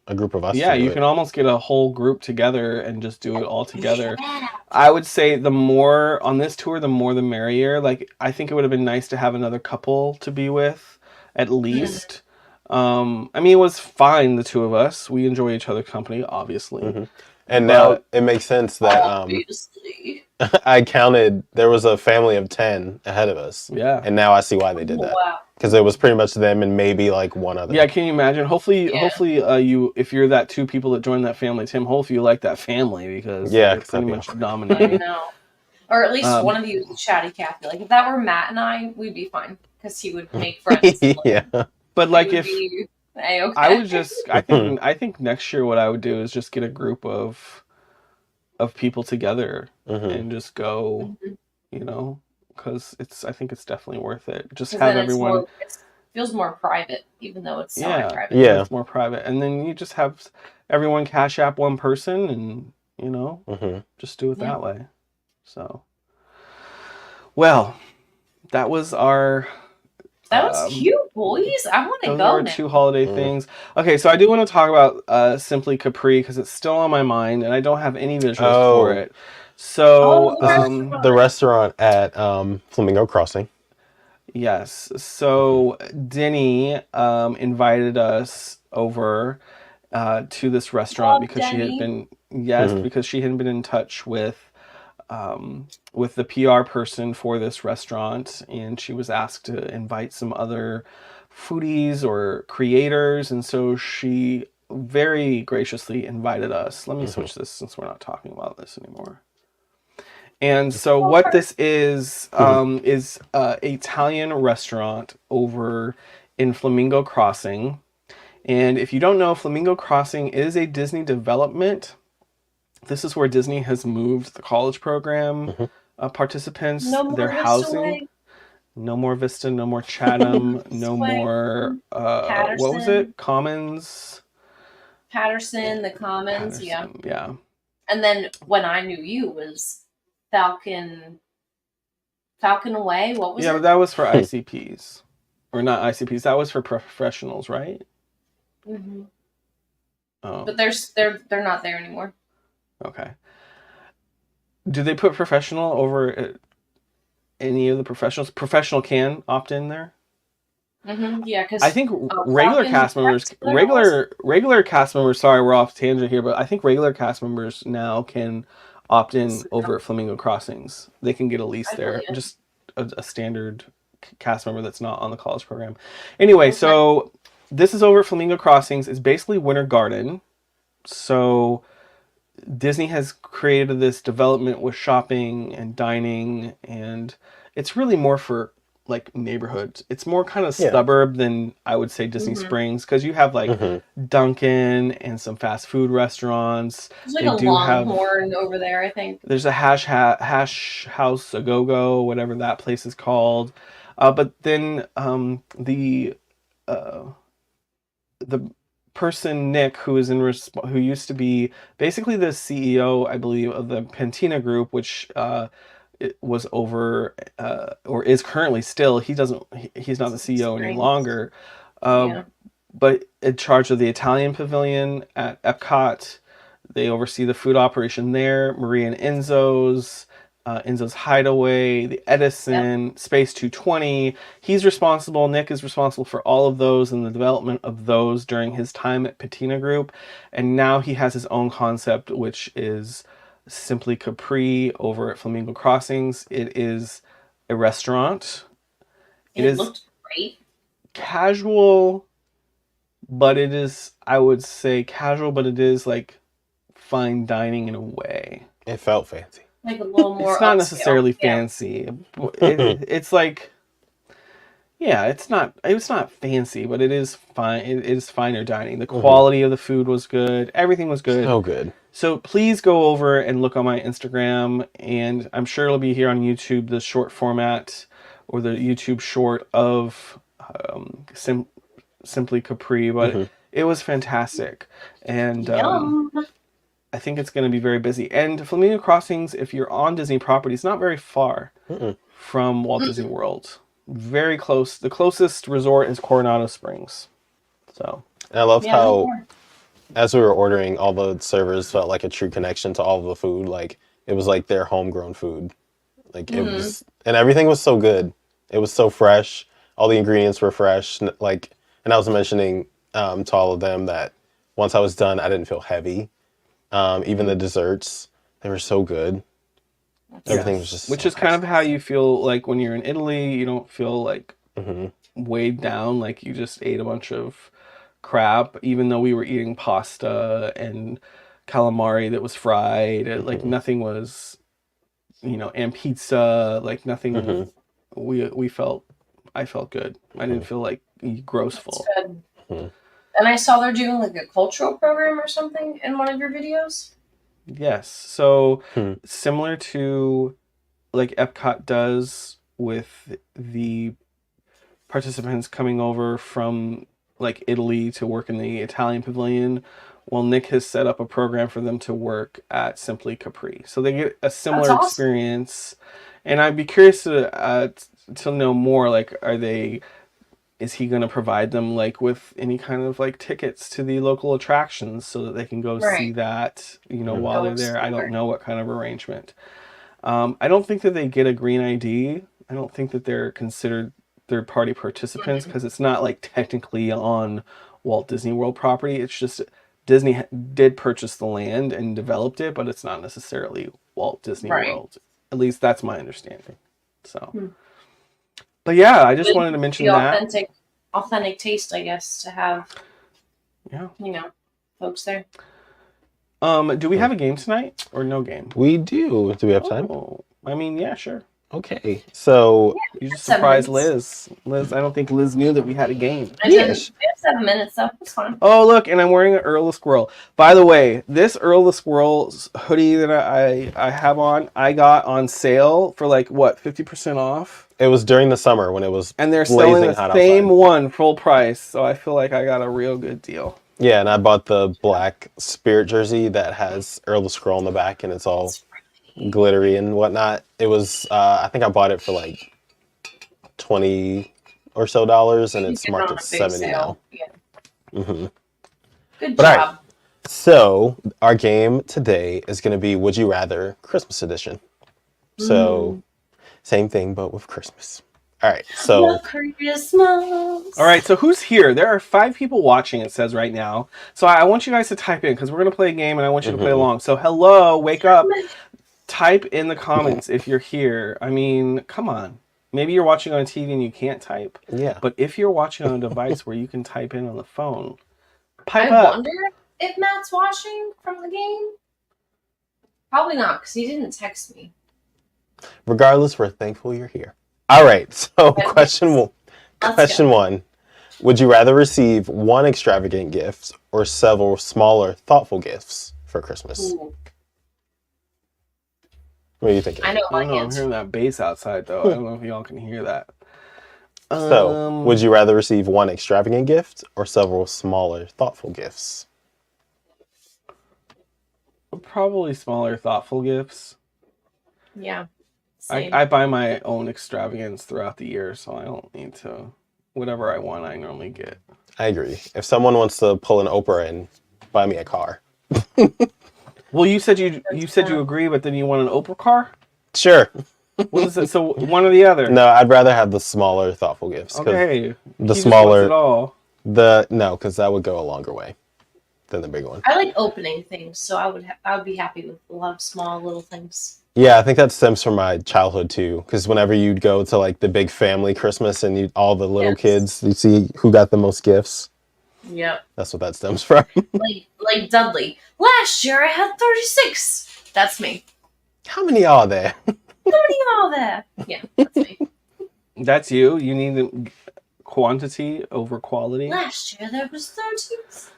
a group of us yeah, to do you it. can almost get a whole group together and just do it all together. Yeah. I would say the more on this tour, the more the merrier. Like, I think it would have been nice to have another couple to be with, at least. I mean, it was fine, the two of us. We enjoy each other's company, obviously. And now But it makes sense that Obviously. I counted there was a family of 10 ahead of us. yeah, And now I see why they did that. Wow. Because it was pretty much them and maybe like one other. yeah. Can you imagine? Hopefully, Yeah. you, if you're that two people that joined that family, Tim, hopefully you like that family because Yeah, they're 'cause that'd pretty be much awkward. I dominating. know. Or at least Um, one of you is a chatty Cathy. Like if that were Matt and I, we'd be fine because he would make friends. And, like, Yeah. but he like would if be okay. I would just, I think next year what I would do is just get a group of people together Mhm. and just go, Mhm. because I think it's definitely worth it. Just Because have then everyone, it feels more private, even though it's yeah, semi-private. Yeah. it's more private, and then you just have everyone cash app one person, and Mhm. just do it Yeah. that way. So, well, that was our That was cute, boys. I want to those are go our now. two holiday things. Okay, so I do want to talk about Simply Capri because it's still on my mind and I don't have any visuals for Oh, it. So, the restaurant at Flamingo Crossing. yes. So Denny invited us over to this restaurant Love because she had Denny. been, yes, Mhm. because she had been in touch with the PR person for this restaurant, and she was asked to invite some other foodies or creators, and so she very graciously invited us. Let me Mhm. switch this since we're not talking about this anymore. And so what this is Italian restaurant over in Flamingo Crossing. And if you don't know, Flamingo Crossing is a Disney development. This is where Disney has moved the college program Mhm. participants, No their more Vista housing. Way. No more Vista, no more Chatham, Vista no Way. more, what was Patterson. it? Commons? Patterson, the Commons, yeah. Patterson, yeah. And then when I knew you was Falcon Way. What was Yeah, it? but that was for ICPs. Or not ICPs, that was for professionals, right? Mm-hmm. Oh, But they're not there anymore. okay. Do they put professional over any of the professionals? Professional can opt in there? Mm-hmm. Yeah, because I think regular cast members, regular cast members. Sorry, we're off tangent here, but I think regular cast members now can opt in over at Flamingo Crossings. They can get a lease there, just a standard cast member that's not on the college program. Anyway, so this is over at Flamingo Crossings. It's basically Winter Garden. So Disney has created this development with shopping and dining, and it's really more for like neighborhoods. It's more kind of Yeah. suburb than I would say Disney Springs because you have like Dunkin' and some fast food restaurants. There's like They a do Longhorn over there, I think. There's a hash house a go go, whatever that place is called. But then uh, the person Nick, who used to be basically the CEO, I believe, of the Pantina Group, which it was over or is currently still. He's not the CEO any longer. Yeah. But in charge of the Italian pavilion at Epcot. They oversee the food operation there. Marie and Enzo's. Enzo's Hideaway, the Edison, Space 220. Nick is responsible for all of those and the development of those during his time at Patina Group. And now he has his own concept, which is Simply Capri over at Flamingo Crossings. It is a restaurant. It looked great. Casual, but it is, I would say casual, but it is like fine dining in a way. It felt fancy. Like a little more. It's not upscale. necessarily fancy. It's like, yeah, it's not fancy, but it is fine. It is finer dining. The quality of the food was good. Everything was good. So good. So please go over and look on my Instagram, and I'm sure it'll be here on YouTube, the short format or the YouTube short of Simply Capri, but it was fantastic. And I think it's going to be very busy. And Flamingo Crossings, if you're on Disney property, it's not very far from Walt Disney World. Very close. The closest resort is Coronado Springs. So, and I love how, as we were ordering, all the servers felt like a true connection to all of the food. Like, it was like their homegrown food. Like, it was, and everything was so good. It was so fresh. All the ingredients were fresh. Like, and I was mentioning to all of them that once I was done, I didn't feel heavy. Even the desserts, they were so good. Everything was just... Which is kind of how you feel like when you're in Italy. You don't feel like weighed down, like you just ate a bunch of crap, even though we were eating pasta and calamari that was fried. Like nothing was, and pizza, like nothing... I felt good. I didn't feel like grossful. And I saw they're doing like a cultural program or something in one of your videos. Yes. So similar to like Epcot does with the participants coming over from like Italy to work in the Italian pavilion. Well, Nick has set up a program for them to work at Simply Capri. So they get a similar experience. And I'd be curious to know more, like, is he going to provide them like with any kind of like tickets to the local attractions so that they can go see that, while they're there? I don't know what kind of arrangement. I don't think that they get a green ID. I don't think that they're considered third-party participants because it's not like technically on Walt Disney World property. It's just Disney did purchase the land and developed it, but it's not necessarily Walt Disney World. At least that's my understanding. So. But yeah, I just wanted to mention that. Authentic taste, I guess, to have, folks there. Do we have a game tonight or no game? We do. Do we have time? I mean, yeah, sure. Okay, so... You just surprised Liz. Liz, I don't think Liz knew that we had a game. We have 7 minutes, so it's fine. Oh, look, and I'm wearing an Earl the Squirrel. By the way, this Earl the Squirrel's hoodie that I have on, I got on sale for like, what, 50% off? It was during the summer when it was and they're selling the same one full price, so I feel like I got a real good deal. Yeah, and I bought the black Spirit jersey that has Earl the Squirrel on the back, and it's all glittery and whatnot. It was, I think I bought it for like $20 or so, and it's marked at $70 now. Yeah. But Good job. all right. So our game today is going to be Would You Rather Christmas Edition. So same thing, but with Christmas. All right. So Christmas. All right. So who's here? There are 5 people watching. It says right now. So I want you guys to type in because we're going to play a game, and I want you to play along. So hello, wake up. Type in the comments if you're here. I mean, come on. Maybe you're watching on a TV and you can't type. Yeah. But if you're watching on a device where you can type in on the phone, pipe I up. wonder if Matt's watching from the game. Probably not, because he didn't text me. Regardless, we're thankful you're here. All right. So question one. Would you rather receive one extravagant gift or several smaller, thoughtful gifts for Christmas? Ooh. What are you thinking? I know my I'm answer. hearing that bass outside, though. I don't know if y'all can hear that. So, would you rather receive one extravagant gift or several smaller, thoughtful gifts? Probably smaller, thoughtful gifts. Yeah. Same. I buy my own extravagance throughout the year, so I don't need to. Whatever I want, I normally get. I agree. If someone wants to pull an Oprah and buy me a car. Well, you said you agree, but then you want an Oprah car? Sure. What is it? So one or the other? No, I'd rather have the smaller, thoughtful gifts. 'Cause Okay. the He smaller, just wants it all. no, because that would go a longer way than the big one. I like opening things, so I would be happy with a lot of small little things. Yeah, I think that stems from my childhood too. Because whenever you'd go to like the big family Christmas and you all the little Yes. kids, you see who got the most gifts. Yep. That's what that stems from. Like Dudley. Last year I had 36. That's me. How many are there? How many are there? Yeah, that's me. That's you. You need quantity over quality. Last year there was 30.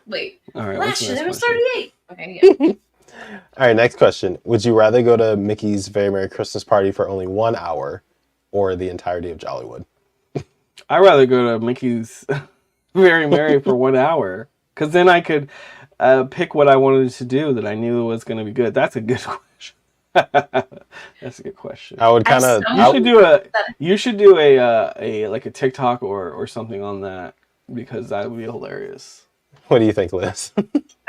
Wait. All right. what's Last the year next there was question? 38. Okay, yeah. All right, next question. Would you rather go to Mickey's Very Merry Christmas Party for only 1 hour or the entirety of Jollywood? I'd rather go to Mickey's Very Merry for 1 hour. Because then I could pick what I wanted to do that I knew was going to be good. That's a good question. That's a good question. I would kind of. You should do a like a TikTok or something on that, because that would be hilarious. What do you think, Liz?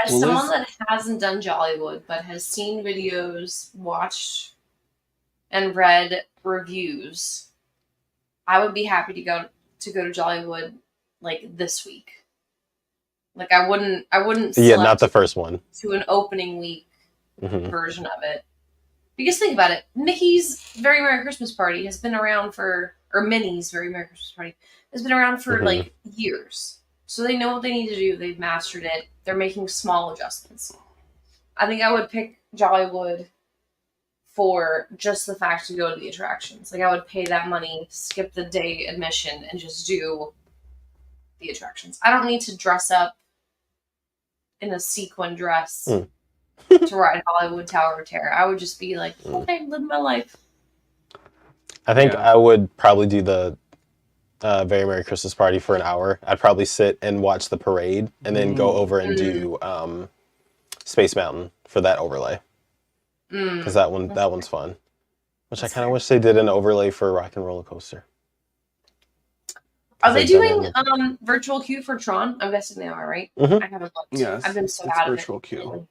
As someone that hasn't done Jollywood but has seen videos, watched, and read reviews, I would be happy to go to Jollywood like this week. Like I wouldn't. Yeah, not the first one. To an opening week Mm-hmm. version of it. Because think about it, Mickey's Very Merry Christmas Party has been around or Minnie's Very Merry Christmas Party has been around for like years. So they know what they need to do. They've mastered it. They're making small adjustments. I think I would pick Jollywood for just the fact to go to the attractions. Like I would pay that money, skip the day admission, and just do the attractions. I don't need to dress up in a sequin dress to ride Hollywood Tower of Terror. I would just be like, okay, live my life. I think I would probably do the Very Merry Christmas Party for an hour. I'd probably sit and watch the parade and then go over and do Space Mountain for that overlay. Because that one's fun. Which I kind of wish they did an overlay for Rock and Roller Coaster. Are they doing virtual queue for Tron? I'm guessing they are, right? Mm-hmm. I haven't looked. Yes, I've been so out of it. virtual queue.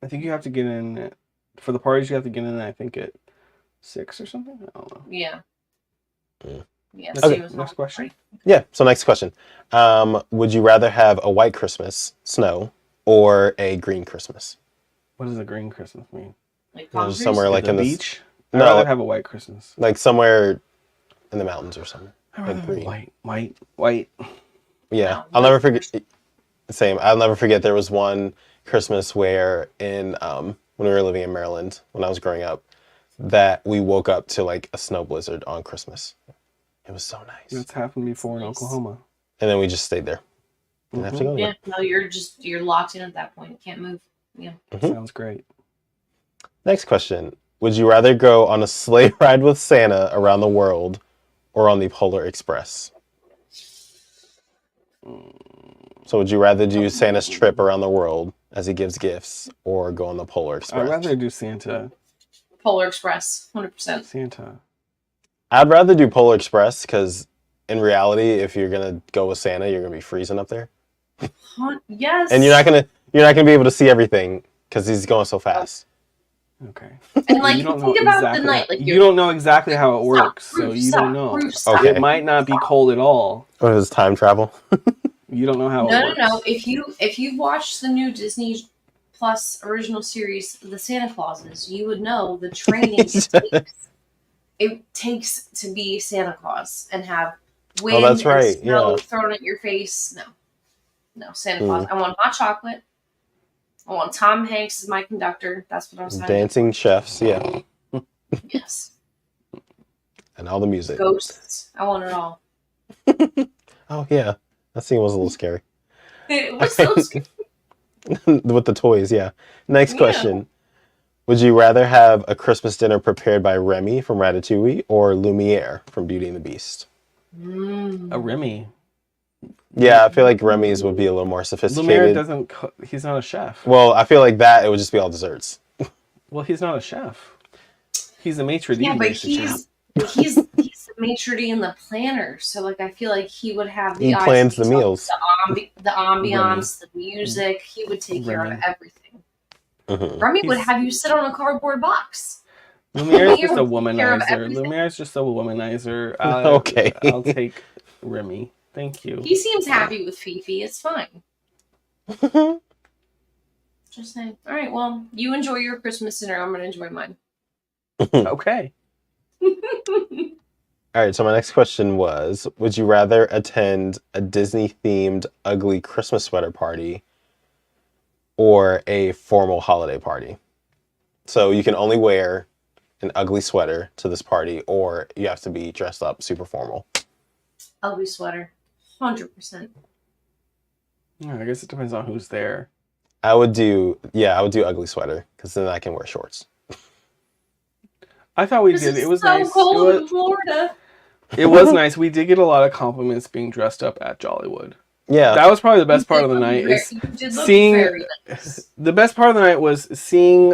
I think you have to get in for the parties. You have to get in, I think, at 6 or something. I don't know. Yeah. Yeah. Yeah. Okay, next question. Yeah. So next question: would you rather have a white Christmas, snow, or a green Christmas? What does a green Christmas mean? Like somewhere like the in the beach. I'd No, rather have a white Christmas. like somewhere in the mountains or something. I'd Like rather green. white. Yeah, No, I'll never forget. Same. I'll never forget. There was one Christmas where when we were living in Maryland when I was growing up, that we woke up to like a snow blizzard on Christmas. It was so nice. That's happened before in Oklahoma. And then we just stayed there. Didn't have to go Yeah. No, you're locked in at that point. You can't move. Yeah. Sounds great. Next question: would you rather go on a sleigh ride with Santa around the world, or on the Polar Express? So would you rather do Santa's trip around the world as he gives gifts, or go on the Polar Express? I'd rather do Santa. Polar Express, 100%. Santa. I'd rather do Polar Express because in reality, if you're gonna go with Santa, you're gonna be freezing up there, Yes. and you're not gonna be able to see everything because he's going so fast. Okay. And like, You don't think know about exactly. the night. Like You don't know exactly how it works, so you stop, don't know. roof, stop. Okay. It might not be cold at all. What is time travel? You don't know how it works. No. If you've watched the new Disney Plus original series, The Santa Clauses, you would know the training it takes to be Santa Claus and have wind that's right, and snow yeah. thrown at your face. No, Santa Claus. I want hot chocolate. I want Tom Hanks as my conductor. That's what I'm saying. Dancing chefs, yeah, Yes. and all the music. Ghosts. I want it all. Oh yeah, that scene was a little scary. It was so scary. With the toys, yeah. Next Yeah. question. Would you rather have a Christmas dinner prepared by Remy from Ratatouille or Lumiere from Beauty and the Beast? A Remy. Yeah, I feel like Remy's would be a little more Lumiere sophisticated. doesn't. He's not a chef. Well, I feel like that it would just be all desserts. Well, he's not a chef. He's a maitre d'. Yeah, but basically. he's the maitre d' and the planner. So like, I feel like he would have the He eyes plans for the detail, meals. the ambiance, the music. He would take care of Remy. everything. Mhm. Remy would have you sit on a cardboard box. Lumiere's just a Lumiere will take care of womanizer. everything. Lumiere's just a womanizer. Okay. I'll take Remy. Thank you. He seems happy with Fifi. It's fine. Just saying. All right, well, you enjoy your Christmas dinner. I'm going to enjoy mine. Okay. All right, so my next question was, would you rather attend a Disney-themed ugly Christmas sweater party or a formal holiday party? So you can only wear an ugly sweater to this party, or you have to be dressed up super formal. Ugly sweater. 100%. Yeah, I guess it depends on who's there. I would do ugly sweater, because then I can wear shorts. I thought we This did. is It was so nice. cold in Florida. It was nice. We did get a lot of compliments being dressed up at Jollywood. Yeah. That was probably the best part You of the did night. look Is you did look seeing very nice. the best part of the night was seeing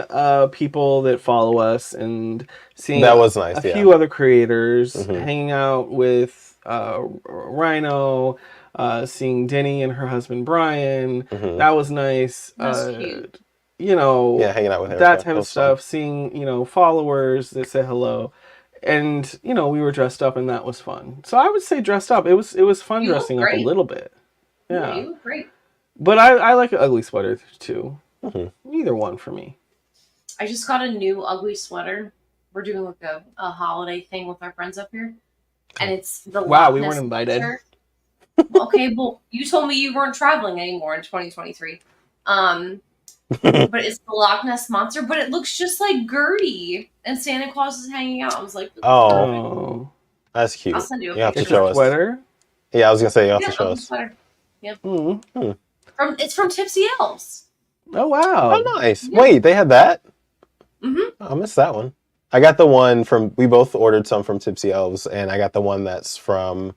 people that follow us and seeing That was nice, a yeah. few other creators, Mhm. hanging out with Rhino, seeing Denny and her husband Brian. Mhm. That was nice. That's cute. You know, Yeah, hanging out with Erica. that type That of was stuff. Seeing, you know, followers that say hello. And, you know, we were dressed up and that was fun. So I would say dressed up. It was fun You look dressing up a great. little bit. Yeah, Yeah. you look great. But I like an ugly sweater too. Mhm. Either one for me. I just got a new ugly sweater. We're doing like a holiday thing with our friends up here. And it's the Wow, Loch we Ness weren't invited. Monster. Okay, well, you told me you weren't traveling anymore in 2023. But it's the Loch Ness Monster, but it looks just like Gertie. And Santa Claus is hanging out. I was like, Oh, Oh. that's cute. I'll send you a You have to It's picture. show a us. sweater? Yeah, I was gonna say you have Yeah, to show ugly us. sweater. Mm. It's from Tipsy Elves. Oh, wow. Oh, nice. Yeah. Wait, they had that? Mm-hmm. Oh, I missed that one. I got the one from. We both ordered some from Tipsy Elves, and I got the one that's from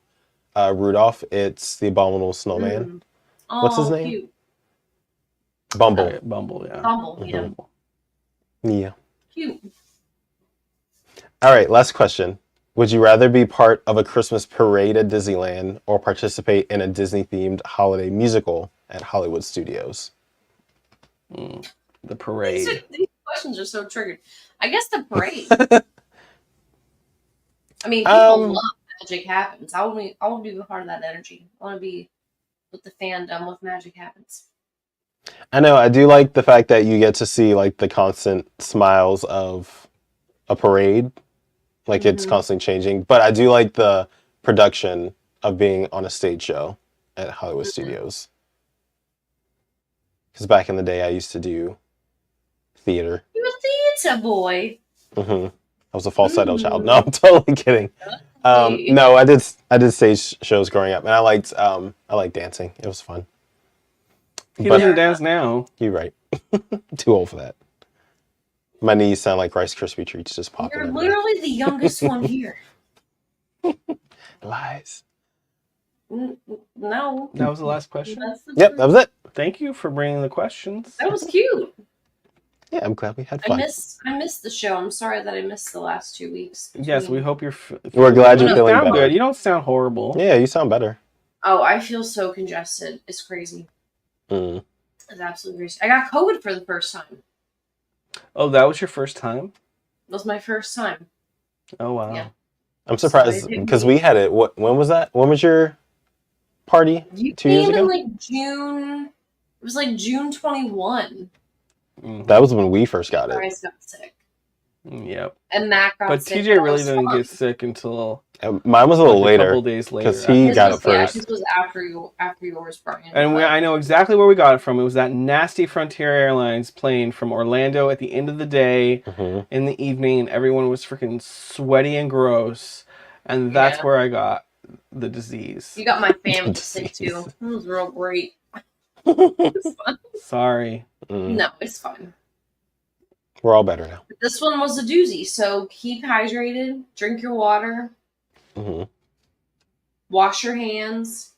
Rudolph. It's the Abominable Snowman. Oh, What's his name? Cute. Bumble. Bumble, yeah. Bumble, yeah. Mhm. Yeah. Cute. All right, last question. Would you rather be part of a Christmas parade at Disneyland or participate in a Disney-themed holiday musical at Hollywood Studios? The parade. These questions are so triggered. I guess the parade. I mean, people love Magic Happens. I want to be a part of that energy. I want to be with the fandom with Magic Happens. I know, I do like the fact that you get to see like the constant smiles of a parade. Like it's Mhm. constantly changing. But I do like the production of being on a stage show at Hollywood Studios. Because back in the day I used to do theater. You're a theater boy. I was a falsetto child. No, I'm totally kidding. Hey. No, I did stage shows growing up, and I liked dancing. It was fun. He But- doesn't dance now. You're right. Too old for that. My knees sound like Rice Krispie treats just popping. You're everywhere. literally the youngest one here. Lies. No. That was the last question. That's the Yep, truth. that was it. Thank you for bringing the questions. That was cute. Yeah, I'm glad we had I fun. missed the show. I'm sorry that I missed the last 2 weeks. Yes, we hope you're. We're glad you're you feeling sound better. good. You don't sound horrible. Yeah, you sound better. Oh, I feel so congested. It's crazy. Mm. It's absolutely crazy. I got COVID for the first time. Oh, that was your first time? It was my first time. Oh, wow. Yeah. I'm surprised So I didn't- because we had it. When was that? When was your party? You 2 years came ago? in like June. It was like June 21. That was when we first got I it. got sick. Yep. And Matt got But sick. TJ but I really was didn't fine. get sick until Mine was a little like a later. couple days later. 'cause he His got was- it first. His was after yours, Brian. And but- I know exactly where we got it from. It was that nasty Frontier Airlines plane from Orlando at the end of the day Mhm. in the evening, and everyone was freaking sweaty and gross. And that's Yeah. where I got the disease. You got my family sick too. It was real great. Sorry. Mm. No, it's fine. We're all better now. But this one was a doozy, so keep hydrated, drink your water, hmm wash your hands.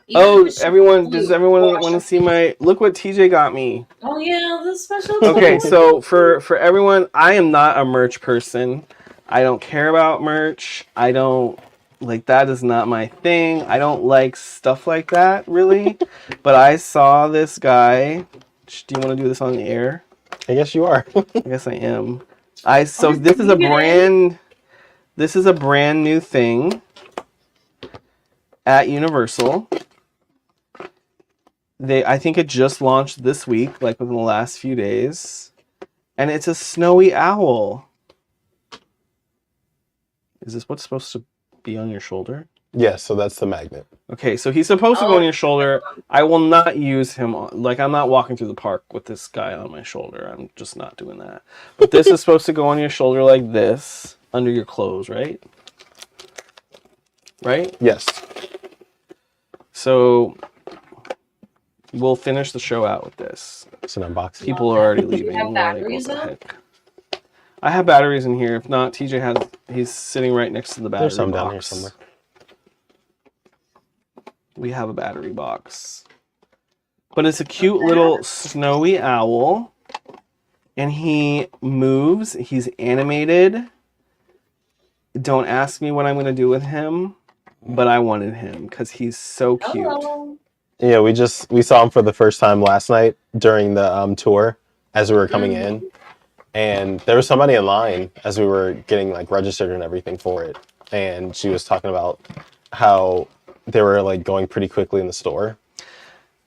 Even Oh, if it's everyone! flu, Does everyone wash want to your- see my? Look what TJ got me. Oh yeah, the special. Okay, so for everyone, I am not a merch person. I don't care about merch. I don't like that is not my thing. I don't like stuff like that really. But I saw this guy. Do you want to do this on the air? I guess you are. I guess I am. So this is a brand new thing at Universal. I think it just launched this week, like within the last few days. And it's a snowy owl. Is this what's supposed to be on your shoulder? Yes, so that's the magnet. Okay, so he's supposed to go on your shoulder. I will not use him I'm not walking through the park with this guy on my shoulder. I'm just not doing that. But this is supposed to go on your shoulder like this, under your clothes, right? Right? Yes. So we'll finish the show out with this. It's an unboxing. People are already leaving. You have batteries though? I have batteries in here. If not, TJ he's sitting right next to the battery box. There's some down here somewhere. We have a battery box. But it's a cute little snowy owl. And he moves. He's animated. Don't ask me what I'm going to do with him. But I wanted him because he's so cute. Hello. Yeah, we saw him for the first time last night during the tour as we were coming in. And there was somebody in line as we were getting like registered and everything for it. And she was talking about how they were like going pretty quickly in the store.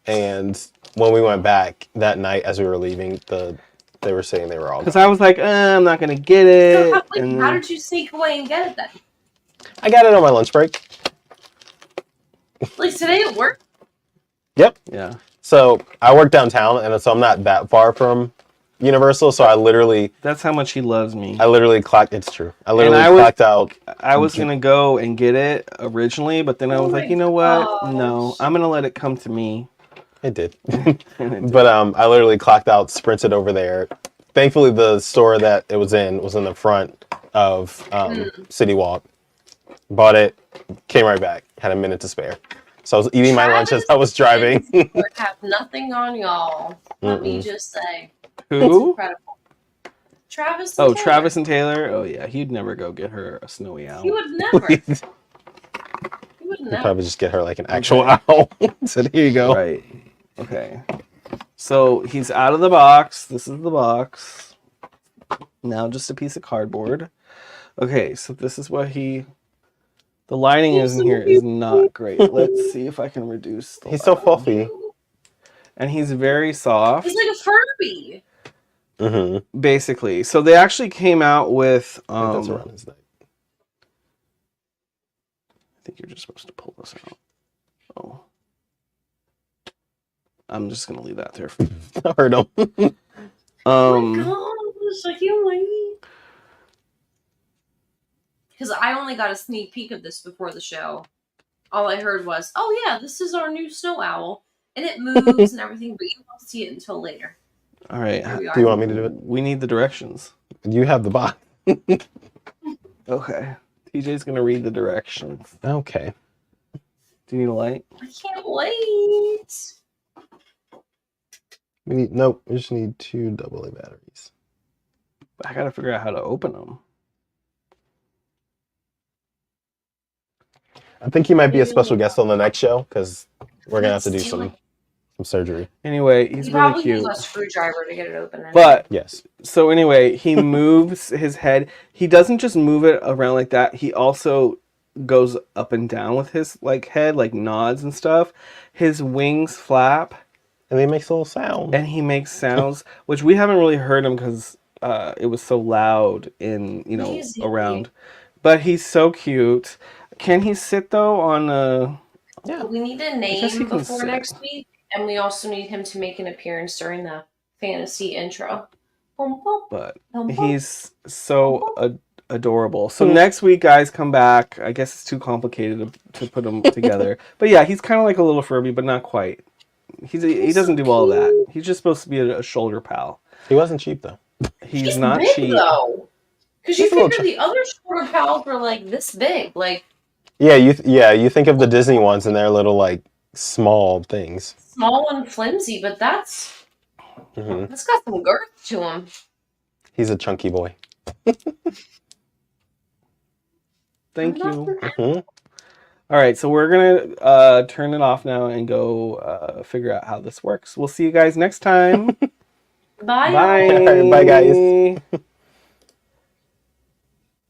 And when we went back that night as we were leaving, they were saying they were all because I was like, I'm not going to get it. So how did you sneak away and get it then? I got it on my lunch break. Like today at work? Yep. Yeah. So I work downtown, and so I'm not that far from Universal. So that's how much he loves me. It's true. I literally clocked out. I was going to go and get it originally, but then I was like, you know what? No, I'm going to let it come to me. It did. But I literally clocked out, sprinted over there. Thankfully, the store that it was in the front of City Walk. Bought it, came right back, had a minute to spare. So I was eating my lunch as I was driving. Have nothing on y'all. Let me just say. Who? It's incredible. Travis and Taylor. Travis and Taylor? Oh, yeah. He'd never go get her a snowy owl. He would never. He would You'd never. probably just get her like an actual owl. So here you go. Right. Okay. So he's out of the box. This is the box. Now just a piece of cardboard. Okay, so this is what the lighting in here is not great. Let's see if I can reduce the He's so fluffy. And he's very soft. He's like a Furby. Mm-hmm. Basically. So they actually came out with That's around his neck. I think you're just supposed to pull this out. Oh. I'm just gonna leave that there. I heard him. Oh my gosh, I can't wait. Because I only got a sneak peek of this before the show. All I heard was, oh yeah, this is our new snow owl. And it moves and everything, but you won't see it until later. All right. Do you want me to do it? We need the directions. You have the box. Okay. TJ's gonna read the directions. Okay. Do you need a light? I can't wait. We just need 2 AA batteries. I gotta figure out how to open them. I think he might be a special guest on the next show because we're gonna have to do some surgery. Anyway, he's You really probably cute. use a screwdriver to get it open. But yes. So anyway, he moves his head. He doesn't just move it around like that. He also goes up and down with his head, like nods and stuff. His wings flap. And he makes a little sound. And he makes sounds, which we haven't really heard him because it was so loud in, around. But he's so cute. Can he sit though on a... Yeah. We need a name before next week, and we also need him to make an appearance during the fantasy intro. But he's so adorable. So next week, guys, come back. I guess it's too complicated to put them together. But yeah, he's kind of like a little Furby, but not quite. He doesn't do all that. He's just supposed to be a shoulder pal. He wasn't cheap though. He's not big, cheap though. Because you figure the other shoulder pals were like this big, like. Yeah, you think of the Disney ones and they're little like small things. Small and flimsy, but that's got some girth to him. He's a chunky boy. Thank you. All right, so we're gonna turn it off now and go figure out how this works. We'll see you guys next time. Bye. Bye. Bye, guys.